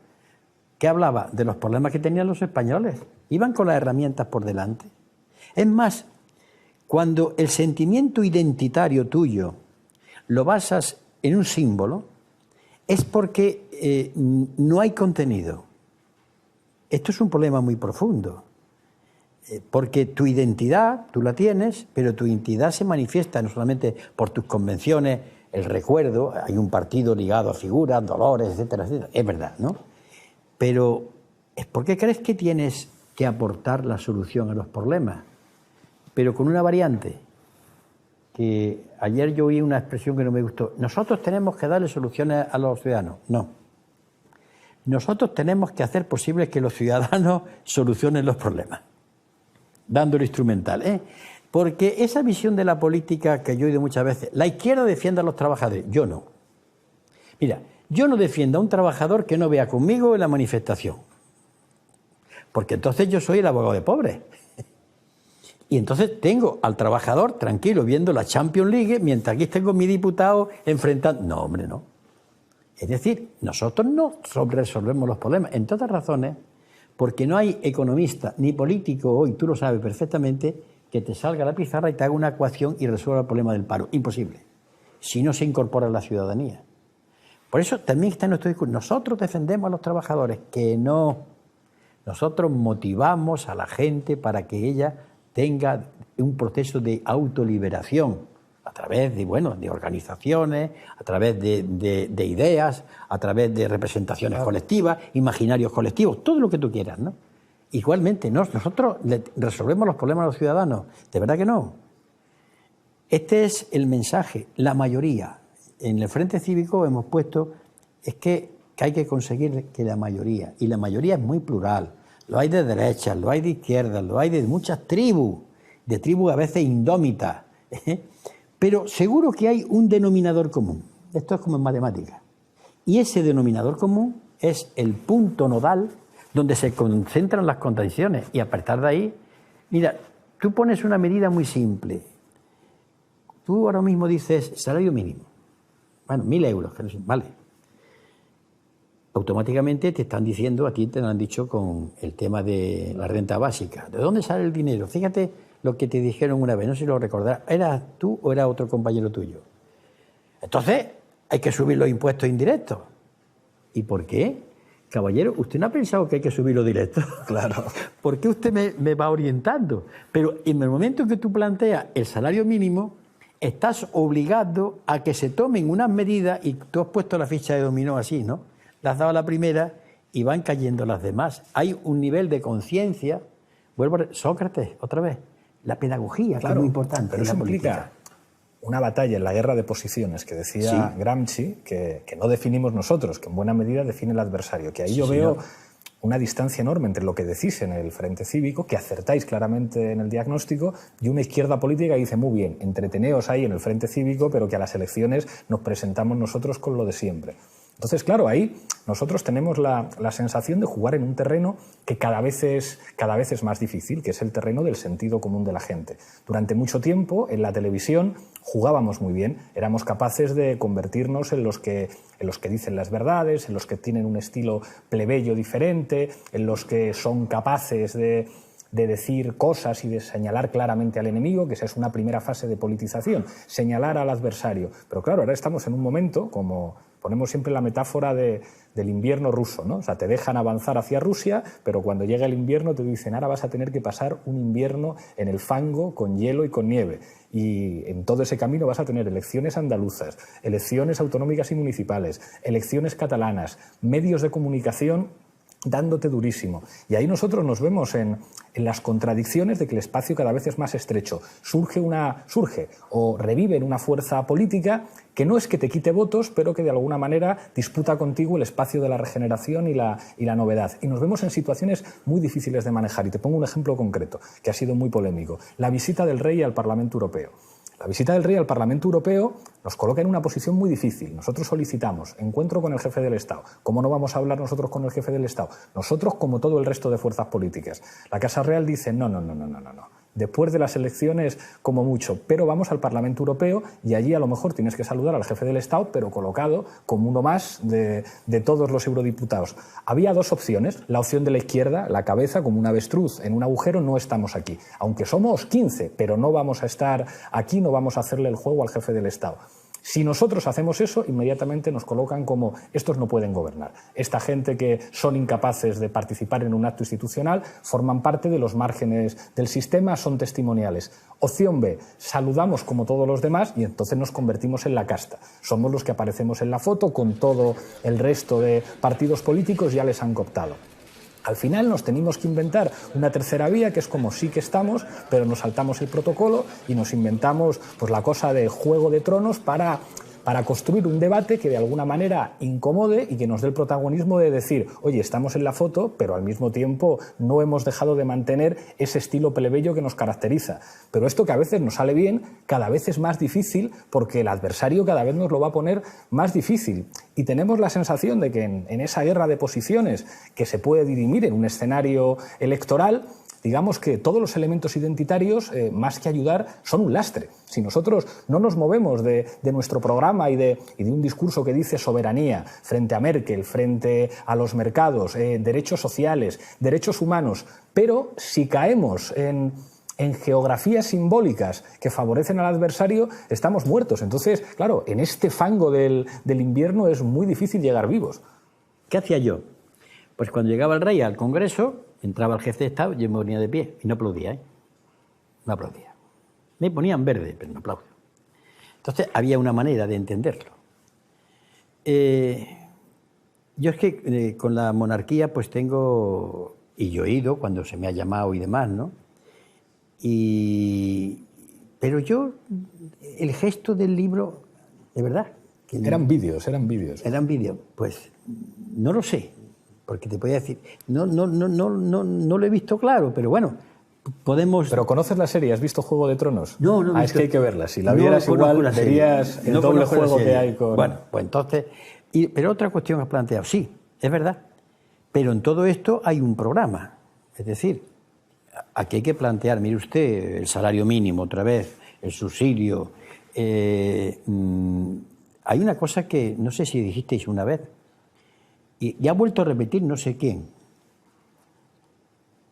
¿Qué hablaba? De los problemas que tenían los españoles. Iban con las herramientas por delante. Es más, cuando el sentimiento identitario tuyo lo basas en un símbolo, es porque no hay contenido. Esto es un problema muy profundo. Porque tu identidad, tú la tienes, pero tu identidad se manifiesta no solamente por tus convenciones, el recuerdo, hay un partido ligado a figuras, dolores, etcétera, etcétera. Es verdad, ¿no? Pero es porque crees que tienes que aportar la solución a los problemas, pero con una variante. Que ayer yo oí una expresión que no me gustó. Nosotros tenemos que darle soluciones a los ciudadanos. No. Nosotros tenemos que hacer posible que los ciudadanos solucionen los problemas, dándole instrumental. Porque esa visión de la política que yo he oído muchas veces, la izquierda defiende a los trabajadores, yo no. Mira, yo no defiendo a un trabajador que no vea conmigo en la manifestación, porque entonces yo soy el abogado de pobres. Y entonces tengo al trabajador tranquilo viendo la Champions League, mientras aquí tengo mi diputado enfrentando... No, hombre, no. Es decir, nosotros no resolvemos los problemas, entre otras razones, porque no hay economista ni político hoy, tú lo sabes perfectamente, que te salga a la pizarra y te haga una ecuación y resuelva el problema del paro. Imposible. Si no se incorpora a la ciudadanía. Por eso también está en nuestro discurso. Nosotros defendemos a los trabajadores, que no. Nosotros motivamos a la gente para que ella tenga un proceso de autoliberación a través de, bueno, de organizaciones, a través de ideas, a través de representaciones colectivas, imaginarios colectivos, todo lo que tú quieras, ¿no? Igualmente, nosotros resolvemos los problemas de los ciudadanos, de verdad que no. Este es el mensaje, la mayoría. En el Frente Cívico hemos puesto, es que hay que conseguir que la mayoría, y la mayoría es muy plural, lo hay de derechas, lo hay de izquierdas, lo hay de muchas tribus, de tribus a veces indómitas, pero seguro que hay un denominador común. Esto es como en matemáticas. Y ese denominador común es el punto nodal donde se concentran las contradicciones. Y a partir de ahí, mira, tú pones una medida muy simple. Tú ahora mismo dices salario mínimo. Bueno, 1.000 euros, vale. automáticamente te están diciendo, a ti te lo han dicho con el tema de la renta básica. ¿De dónde sale el dinero? Fíjate lo que te dijeron una vez, no sé si lo recordarás. ¿Eras tú o era otro compañero tuyo? Entonces, hay que subir los impuestos indirectos. ¿Y por qué? Caballero, ¿usted no ha pensado que hay que subir los directos? Claro. ¿Por qué usted me va orientando? Pero en el momento en que tú planteas el salario mínimo, estás obligado a que se tomen unas medidas, y tú has puesto la ficha de dominó así, ¿no? Le has dado la primera y van cayendo las demás. Hay un nivel de conciencia. Vuelvo a Sócrates, otra vez. La pedagogía, claro, que es muy importante. Pero eso implica una batalla en la guerra de posiciones que decía Gramsci, que no definimos nosotros, que en buena medida define el adversario. Que ahí yo veo una distancia enorme entre lo que decís en el Frente Cívico, que acertáis claramente en el diagnóstico, y una izquierda política que dice, muy bien, entreteneos ahí en el Frente Cívico, pero que a las elecciones nos presentamos nosotros con lo de siempre. Entonces, claro, ahí nosotros tenemos la sensación de jugar en un terreno que cada vez es más difícil, que es el terreno del sentido común de la gente. Durante mucho tiempo, en la televisión, jugábamos muy bien, éramos capaces de convertirnos en los que dicen las verdades, en los que tienen un estilo plebeyo diferente, en los que son capaces de decir cosas y de señalar claramente al enemigo, que esa es una primera fase de politización, señalar al adversario. Pero claro, ahora estamos en un momento, como ponemos siempre la metáfora del invierno ruso, ¿no? O sea, te dejan avanzar hacia Rusia, pero cuando llega el invierno te dicen, ahora vas a tener que pasar un invierno en el fango, con hielo y con nieve. Y en todo ese camino vas a tener elecciones andaluzas, elecciones autonómicas y municipales, elecciones catalanas, medios de comunicación dándote durísimo. Y ahí nosotros nos vemos en las contradicciones de que el espacio cada vez es más estrecho. Surge o revive en una fuerza política que no es que te quite votos, pero que de alguna manera disputa contigo el espacio de la regeneración y la novedad. Y nos vemos en situaciones muy difíciles de manejar. Y te pongo un ejemplo concreto, que ha sido muy polémico. La visita del rey al Parlamento Europeo. La visita del rey al Parlamento Europeo nos coloca en una posición muy difícil. Nosotros solicitamos encuentro con el jefe del Estado. ¿Cómo no vamos a hablar nosotros con el jefe del Estado? Nosotros, como todo el resto de fuerzas políticas. La Casa Real dice no. Después de las elecciones, como mucho, pero vamos al Parlamento Europeo y allí a lo mejor tienes que saludar al jefe del Estado, pero colocado como uno más de todos los eurodiputados. Había dos opciones. La opción de la izquierda, la cabeza como un avestruz en un agujero, no estamos aquí. Aunque somos 15, pero no vamos a estar aquí, no vamos a hacerle el juego al jefe del Estado. Si nosotros hacemos eso, inmediatamente nos colocan como estos no pueden gobernar. Esta gente que son incapaces de participar en un acto institucional forman parte de los márgenes del sistema, son testimoniales. Opción B, saludamos como todos los demás y entonces nos convertimos en la casta. Somos los que aparecemos en la foto, con todo el resto de partidos políticos ya les han cooptado. Al final nos tenemos que inventar una tercera vía, que es como sí que estamos, pero nos saltamos el protocolo y nos inventamos pues la cosa de Juego de Tronos para construir un debate que de alguna manera incomode y que nos dé el protagonismo de decir, oye, estamos en la foto, pero al mismo tiempo no hemos dejado de mantener ese estilo plebeyo que nos caracteriza. Pero esto, que a veces nos sale bien, cada vez es más difícil porque el adversario cada vez nos lo va a poner más difícil. Y tenemos la sensación de que en esa guerra de posiciones que se puede dirimir en un escenario electoral, digamos que todos los elementos identitarios, más que ayudar, son un lastre. Si nosotros no nos movemos de nuestro programa y de un discurso que dice soberanía frente a Merkel, frente a los mercados, derechos sociales, derechos humanos, pero si caemos en geografías simbólicas que favorecen al adversario, estamos muertos. Entonces, claro, en este fango del invierno es muy difícil llegar vivos. ¿Qué hacía yo? Pues cuando llegaba el rey al Congreso, entraba el jefe de Estado, yo me ponía de pie y no aplaudía, No aplaudía. Me ponían verde, pero no aplaudo. Entonces había una manera de entenderlo. Yo es que con la monarquía pues tengo, y yo he ido cuando se me ha llamado y demás, ¿no? Pero yo, el gesto del libro, de verdad. Eran vídeos. Eran vídeos, pues no lo sé. Porque te podía decir, no lo he visto claro, pero bueno, podemos... ¿Pero conoces la serie? ¿Has visto Juego de Tronos? No. Es que hay que verla. Si la vieras igual, verías el doble juego que hay con... Bueno, pues entonces... Pero otra cuestión que has planteado, sí, es verdad. Pero en todo esto hay un programa. Es decir, aquí hay que plantear, mire usted, el salario mínimo otra vez, el subsidio. Hay una cosa que no sé si dijisteis una vez. y ha vuelto a repetir no sé quién,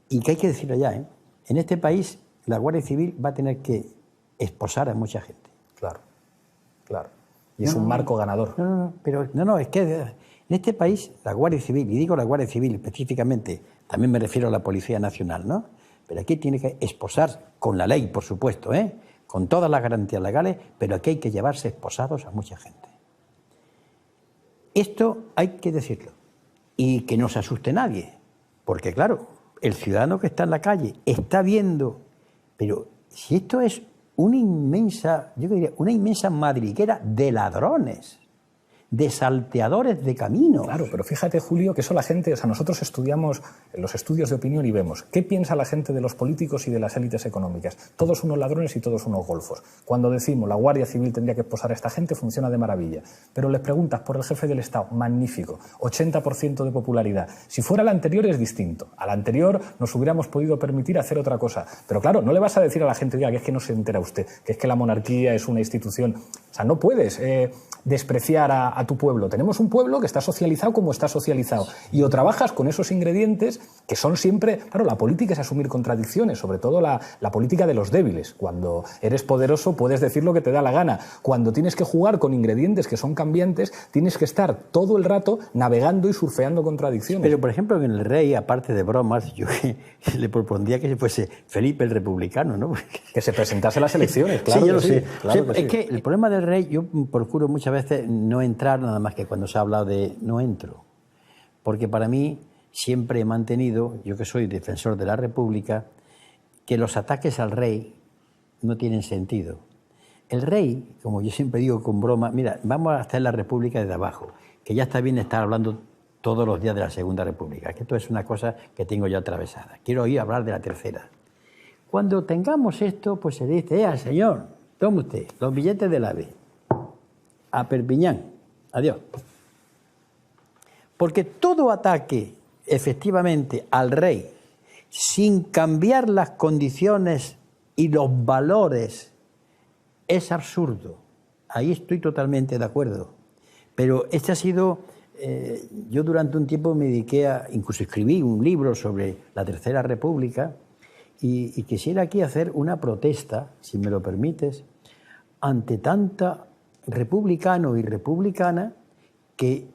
y que hay que decirlo ya, en este país la Guardia Civil va a tener que esposar a mucha gente. Claro, claro. Y es un marco ganador. No, es que en este país la Guardia Civil, y digo la Guardia Civil específicamente, también me refiero a la Policía Nacional, ¿no? Pero aquí tiene que esposar con la ley, por supuesto, con todas las garantías legales, pero aquí hay que llevarse esposados a mucha gente. Esto hay que decirlo. Y que no se asuste nadie, porque claro, el ciudadano que está en la calle está viendo, pero si esto es una inmensa madriguera de ladrones, de salteadores de camino. Claro, pero fíjate, Julio, que eso la gente, o sea, nosotros estudiamos los estudios de opinión y vemos qué piensa la gente de los políticos y de las élites económicas. Todos unos ladrones y todos unos golfos. Cuando decimos la Guardia Civil tendría que esposar a esta gente, funciona de maravilla. Pero les preguntas por el jefe del Estado, magnífico, 80% de popularidad. Si fuera el anterior es distinto. Al anterior nos hubiéramos podido permitir hacer otra cosa. Pero claro, no le vas a decir a la gente, diga, que es que no se entera usted, que es que la monarquía es una institución. O sea, no puedes despreciar a tu pueblo. Tenemos un pueblo que está socializado como está socializado. Y o trabajas con esos ingredientes que son siempre... Claro, la política es asumir contradicciones, sobre todo la política de los débiles. Cuando eres poderoso puedes decir lo que te da la gana. Cuando tienes que jugar con ingredientes que son cambiantes, tienes que estar todo el rato navegando y surfeando contradicciones. Pero, por ejemplo, en el rey, aparte de bromas, yo le propondría que fuese Felipe el republicano, ¿no? Que se presentase a las elecciones, claro. Sí, yo lo sí, sé. claro o sea, es que el problema del rey, yo procuro muchas veces no entrar, nada más que cuando se ha hablado de no entro. Porque para mí siempre he mantenido, yo que soy defensor de la República, que los ataques al rey no tienen sentido. El rey, como yo siempre digo con broma, mira, vamos a hacer la República desde abajo, que ya está bien estar hablando todos los días de la Segunda República, que esto es una cosa que tengo ya atravesada. Quiero oír hablar de la Tercera. Cuando tengamos esto, pues se dice, señor, tome usted los billetes del AVE a Perpiñán. Adiós. Porque todo ataque, efectivamente, al rey, sin cambiar las condiciones y los valores, es absurdo. Ahí estoy totalmente de acuerdo. Pero este ha sido... yo durante un tiempo me dediqué incluso escribí un libro sobre la Tercera República y quisiera aquí hacer una protesta, si me lo permites, ante tanta republicano y republicana que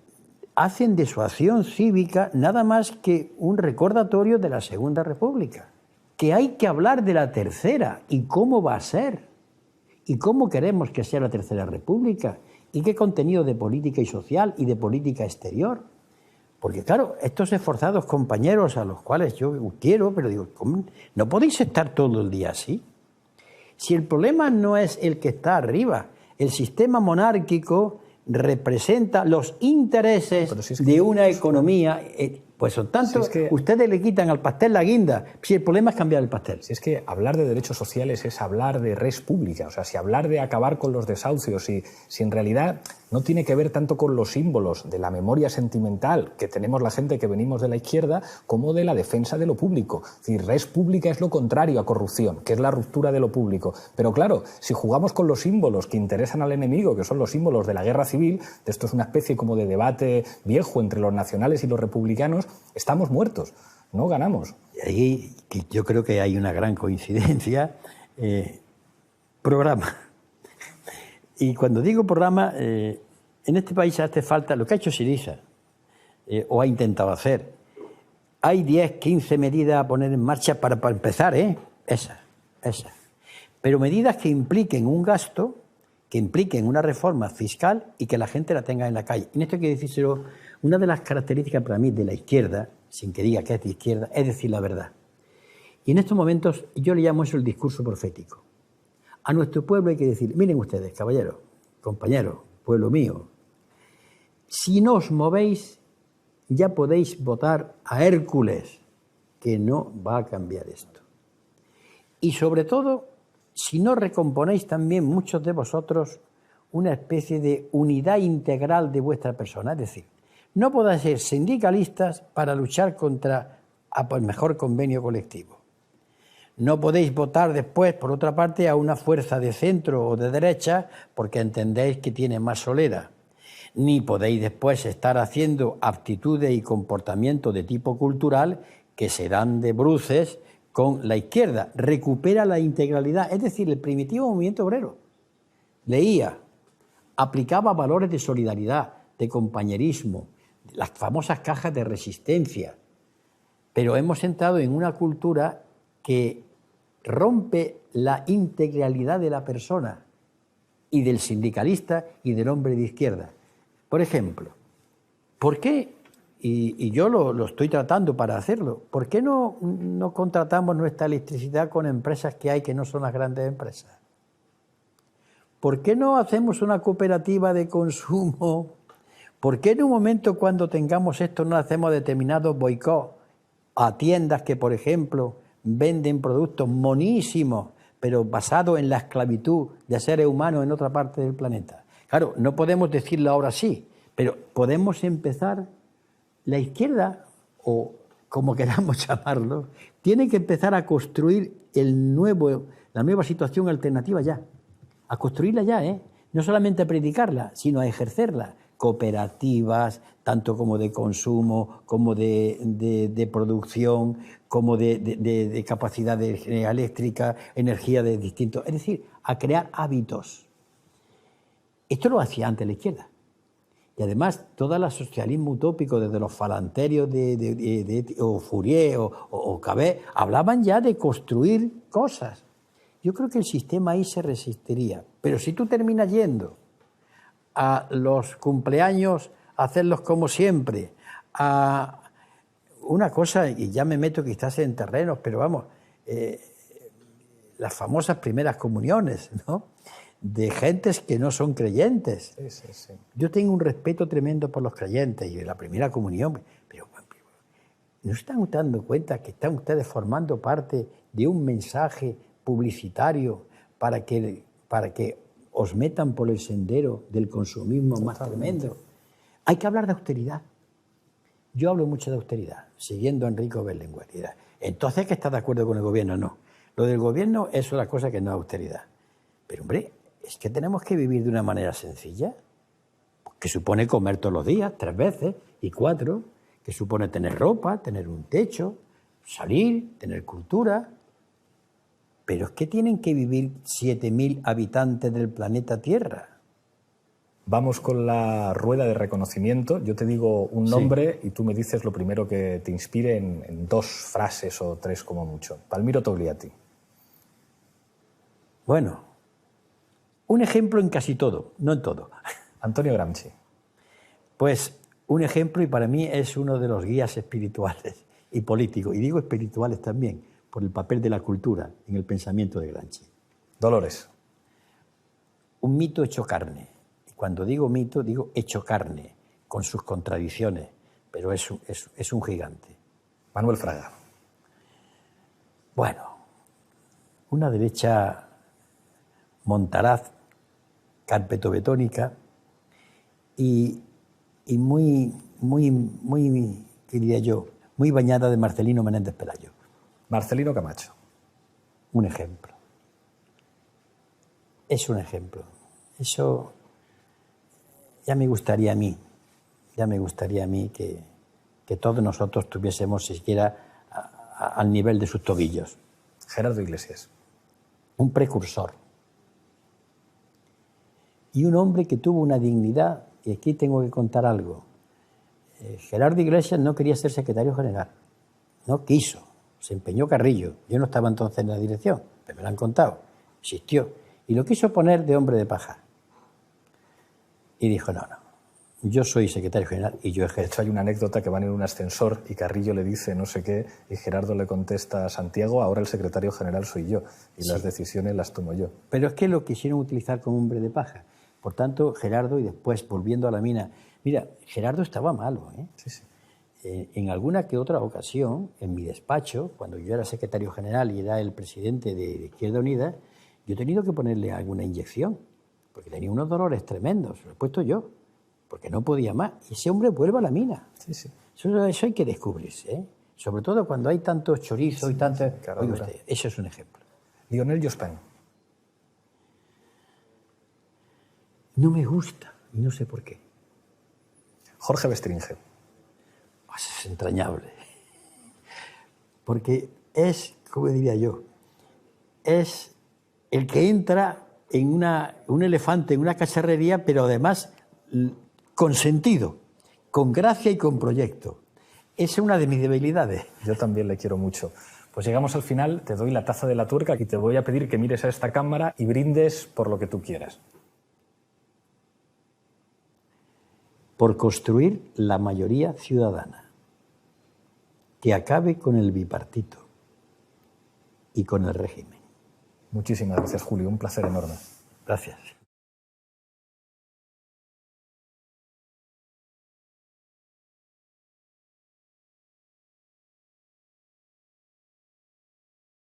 hacen de su acción cívica nada más que un recordatorio de la Segunda República. Que hay que hablar de la Tercera y cómo va a ser, y cómo queremos que sea la Tercera República, y qué contenido de política y social y de política exterior. Porque claro, estos esforzados compañeros a los cuales yo quiero, pero digo, ¿cómo? No podéis estar todo el día así. Si el problema no es el que está arriba, el sistema monárquico representa los intereses de una economía, pues son tanto, ustedes le quitan al pastel la guinda, si el problema es cambiar el pastel. Si es que hablar de derechos sociales es hablar de res pública, o sea, si hablar de acabar con los desahucios, si en realidad no tiene que ver tanto con los símbolos de la memoria sentimental que tenemos la gente que venimos de la izquierda, como de la defensa de lo público. Es decir, res pública es lo contrario a corrupción, que es la ruptura de lo público. Pero claro, si jugamos con los símbolos que interesan al enemigo, que son los símbolos de la guerra civil, esto es una especie como de debate viejo entre los nacionales y los republicanos, estamos muertos, no ganamos. Y ahí yo creo que hay una gran coincidencia. Programa. Y cuando digo programa, en este país hace falta lo que ha hecho Syriza, o ha intentado hacer. Hay 10, 15 medidas a poner en marcha para empezar, esas. Pero medidas que impliquen un gasto, que impliquen una reforma fiscal y que la gente la tenga en la calle. En esto hay que decírselo, una de las características para mí de la izquierda, sin que diga que es de izquierda, es decir la verdad. Y en estos momentos yo le llamo eso el discurso profético. A nuestro pueblo hay que decir, miren ustedes, caballeros, compañeros, pueblo mío, si no os movéis, ya podéis votar a Hércules, que no va a cambiar esto. Y sobre todo, si no recomponéis también muchos de vosotros una especie de unidad integral de vuestra persona, es decir, no podáis ser sindicalistas para luchar contra el mejor convenio colectivo. No podéis votar después, por otra parte, a una fuerza de centro o de derecha porque entendéis que tiene más solera. ni podéis después estar haciendo aptitudes y comportamientos de tipo cultural que se dan de bruces con la izquierda. Recupera la integralidad, es decir, el primitivo movimiento obrero. Leía, aplicaba valores de solidaridad, de compañerismo, las famosas cajas de resistencia, pero hemos entrado en una cultura que rompe la integralidad de la persona y del sindicalista y del hombre de izquierda. Por ejemplo, ¿por qué, y yo lo estoy tratando para hacerlo, ¿por qué no contratamos nuestra electricidad con empresas que hay que no son las grandes empresas? ¿Por qué no hacemos una cooperativa de consumo? ¿Por qué en un momento cuando tengamos esto no hacemos determinados boicots a tiendas que, por ejemplo, venden productos monísimos, pero basados en la esclavitud de seres humanos en otra parte del planeta? Claro, no podemos decirlo ahora sí, pero podemos empezar. La izquierda, o como queramos llamarlo, tiene que empezar a construir la nueva situación alternativa ya. A construirla ya, no solamente a predicarla, sino a ejercerla. Cooperativas, tanto como de consumo, como de producción, como de capacidad de energía eléctrica, energía de distintos... Es decir, a crear hábitos. Esto lo hacía antes la izquierda. Y además, todo el socialismo utópico, desde los falanterios o Fourier o Cabet, hablaban ya de construir cosas. Yo creo que el sistema ahí se resistiría. Pero si tú terminas yendo a los cumpleaños, a hacerlos como siempre, a una cosa, y ya me meto quizás en terrenos, pero vamos, las famosas primeras comuniones, ¿no?, de gentes que no son creyentes. Sí. Yo tengo un respeto tremendo por los creyentes y de la primera comunión, pero ¿no están dando cuenta que están ustedes formando parte de un mensaje publicitario para que os metan por el sendero del consumismo más tremendo? Hay que hablar de austeridad. Yo hablo mucho de austeridad, siguiendo a Enrico Berlinguer. Entonces, ¿que estás de acuerdo con el gobierno? No. Lo del gobierno es una cosa que no es austeridad. Pero, hombre, es que tenemos que vivir de una manera sencilla, que supone comer todos los días, 3 veces y 4, que supone tener ropa, tener un techo, salir, tener cultura. Pero es que tienen que vivir 7.000 habitantes del planeta Tierra. Vamos con la rueda de reconocimiento. Yo te digo un nombre y tú me dices lo primero que te inspire en 2 frases o 3 como mucho. Palmiro Togliatti. Bueno, un ejemplo en casi todo, no en todo. Antonio Gramsci. Pues un ejemplo, y para mí es uno de los guías espirituales y políticos, y digo espirituales también, por el papel de la cultura en el pensamiento de Gramsci. Dolores. Un mito hecho carne. Y cuando digo mito, digo hecho carne, con sus contradicciones, pero es un gigante. Manuel Fraga. Bueno, una derecha montaraz, carpetobetónica y muy, ¿qué diría yo?, muy bañada de Marcelino Menéndez Pelayo. Marcelino Camacho. Un ejemplo. Es un ejemplo. Eso ya me gustaría a mí que todos nosotros tuviésemos siquiera al nivel de sus tobillos. Gerardo Iglesias. Un precursor. Y un hombre que tuvo una dignidad, y aquí tengo que contar algo. Gerardo Iglesias no quería ser secretario general, no quiso, se empeñó Carrillo, yo no estaba entonces en la dirección, pero me lo han contado, insistió, y lo quiso poner de hombre de paja. Y dijo, no, yo soy secretario general y yo ejerzo. De hecho, hay una anécdota que van en un ascensor y Carrillo le dice no sé qué, y Gerardo le contesta a Santiago, ahora el secretario general soy yo, y las decisiones las tomo yo. Pero es que lo quisieron utilizar como hombre de paja. Por tanto, Gerardo, y después volviendo a la mina, mira, Gerardo estaba malo, ¿eh? Sí. En alguna que otra ocasión, en mi despacho, cuando yo era secretario general y era el presidente de Izquierda Unida, yo he tenido que ponerle alguna inyección, porque tenía unos dolores tremendos, lo he puesto yo, porque no podía más. Y ese hombre vuelve a la mina. Sí. Eso hay que descubrirse, ¿eh? Sobre todo cuando hay tantos chorizos y tantos... Oiga usted, eso es un ejemplo. Lionel Jospin. No me gusta, y no sé por qué. Jorge Bestringe. Pues es entrañable. Porque es, como diría yo, es el que entra en un elefante en una cacharrería, pero además con sentido, con gracia y con proyecto. Esa es una de mis debilidades. Yo también le quiero mucho. Pues llegamos al final, te doy la taza de la tuerca y te voy a pedir que mires a esta cámara y brindes por lo que tú quieras. Por construir la mayoría ciudadana, que acabe con el bipartito y con el régimen. Muchísimas gracias, Julio. Un placer enorme. Gracias.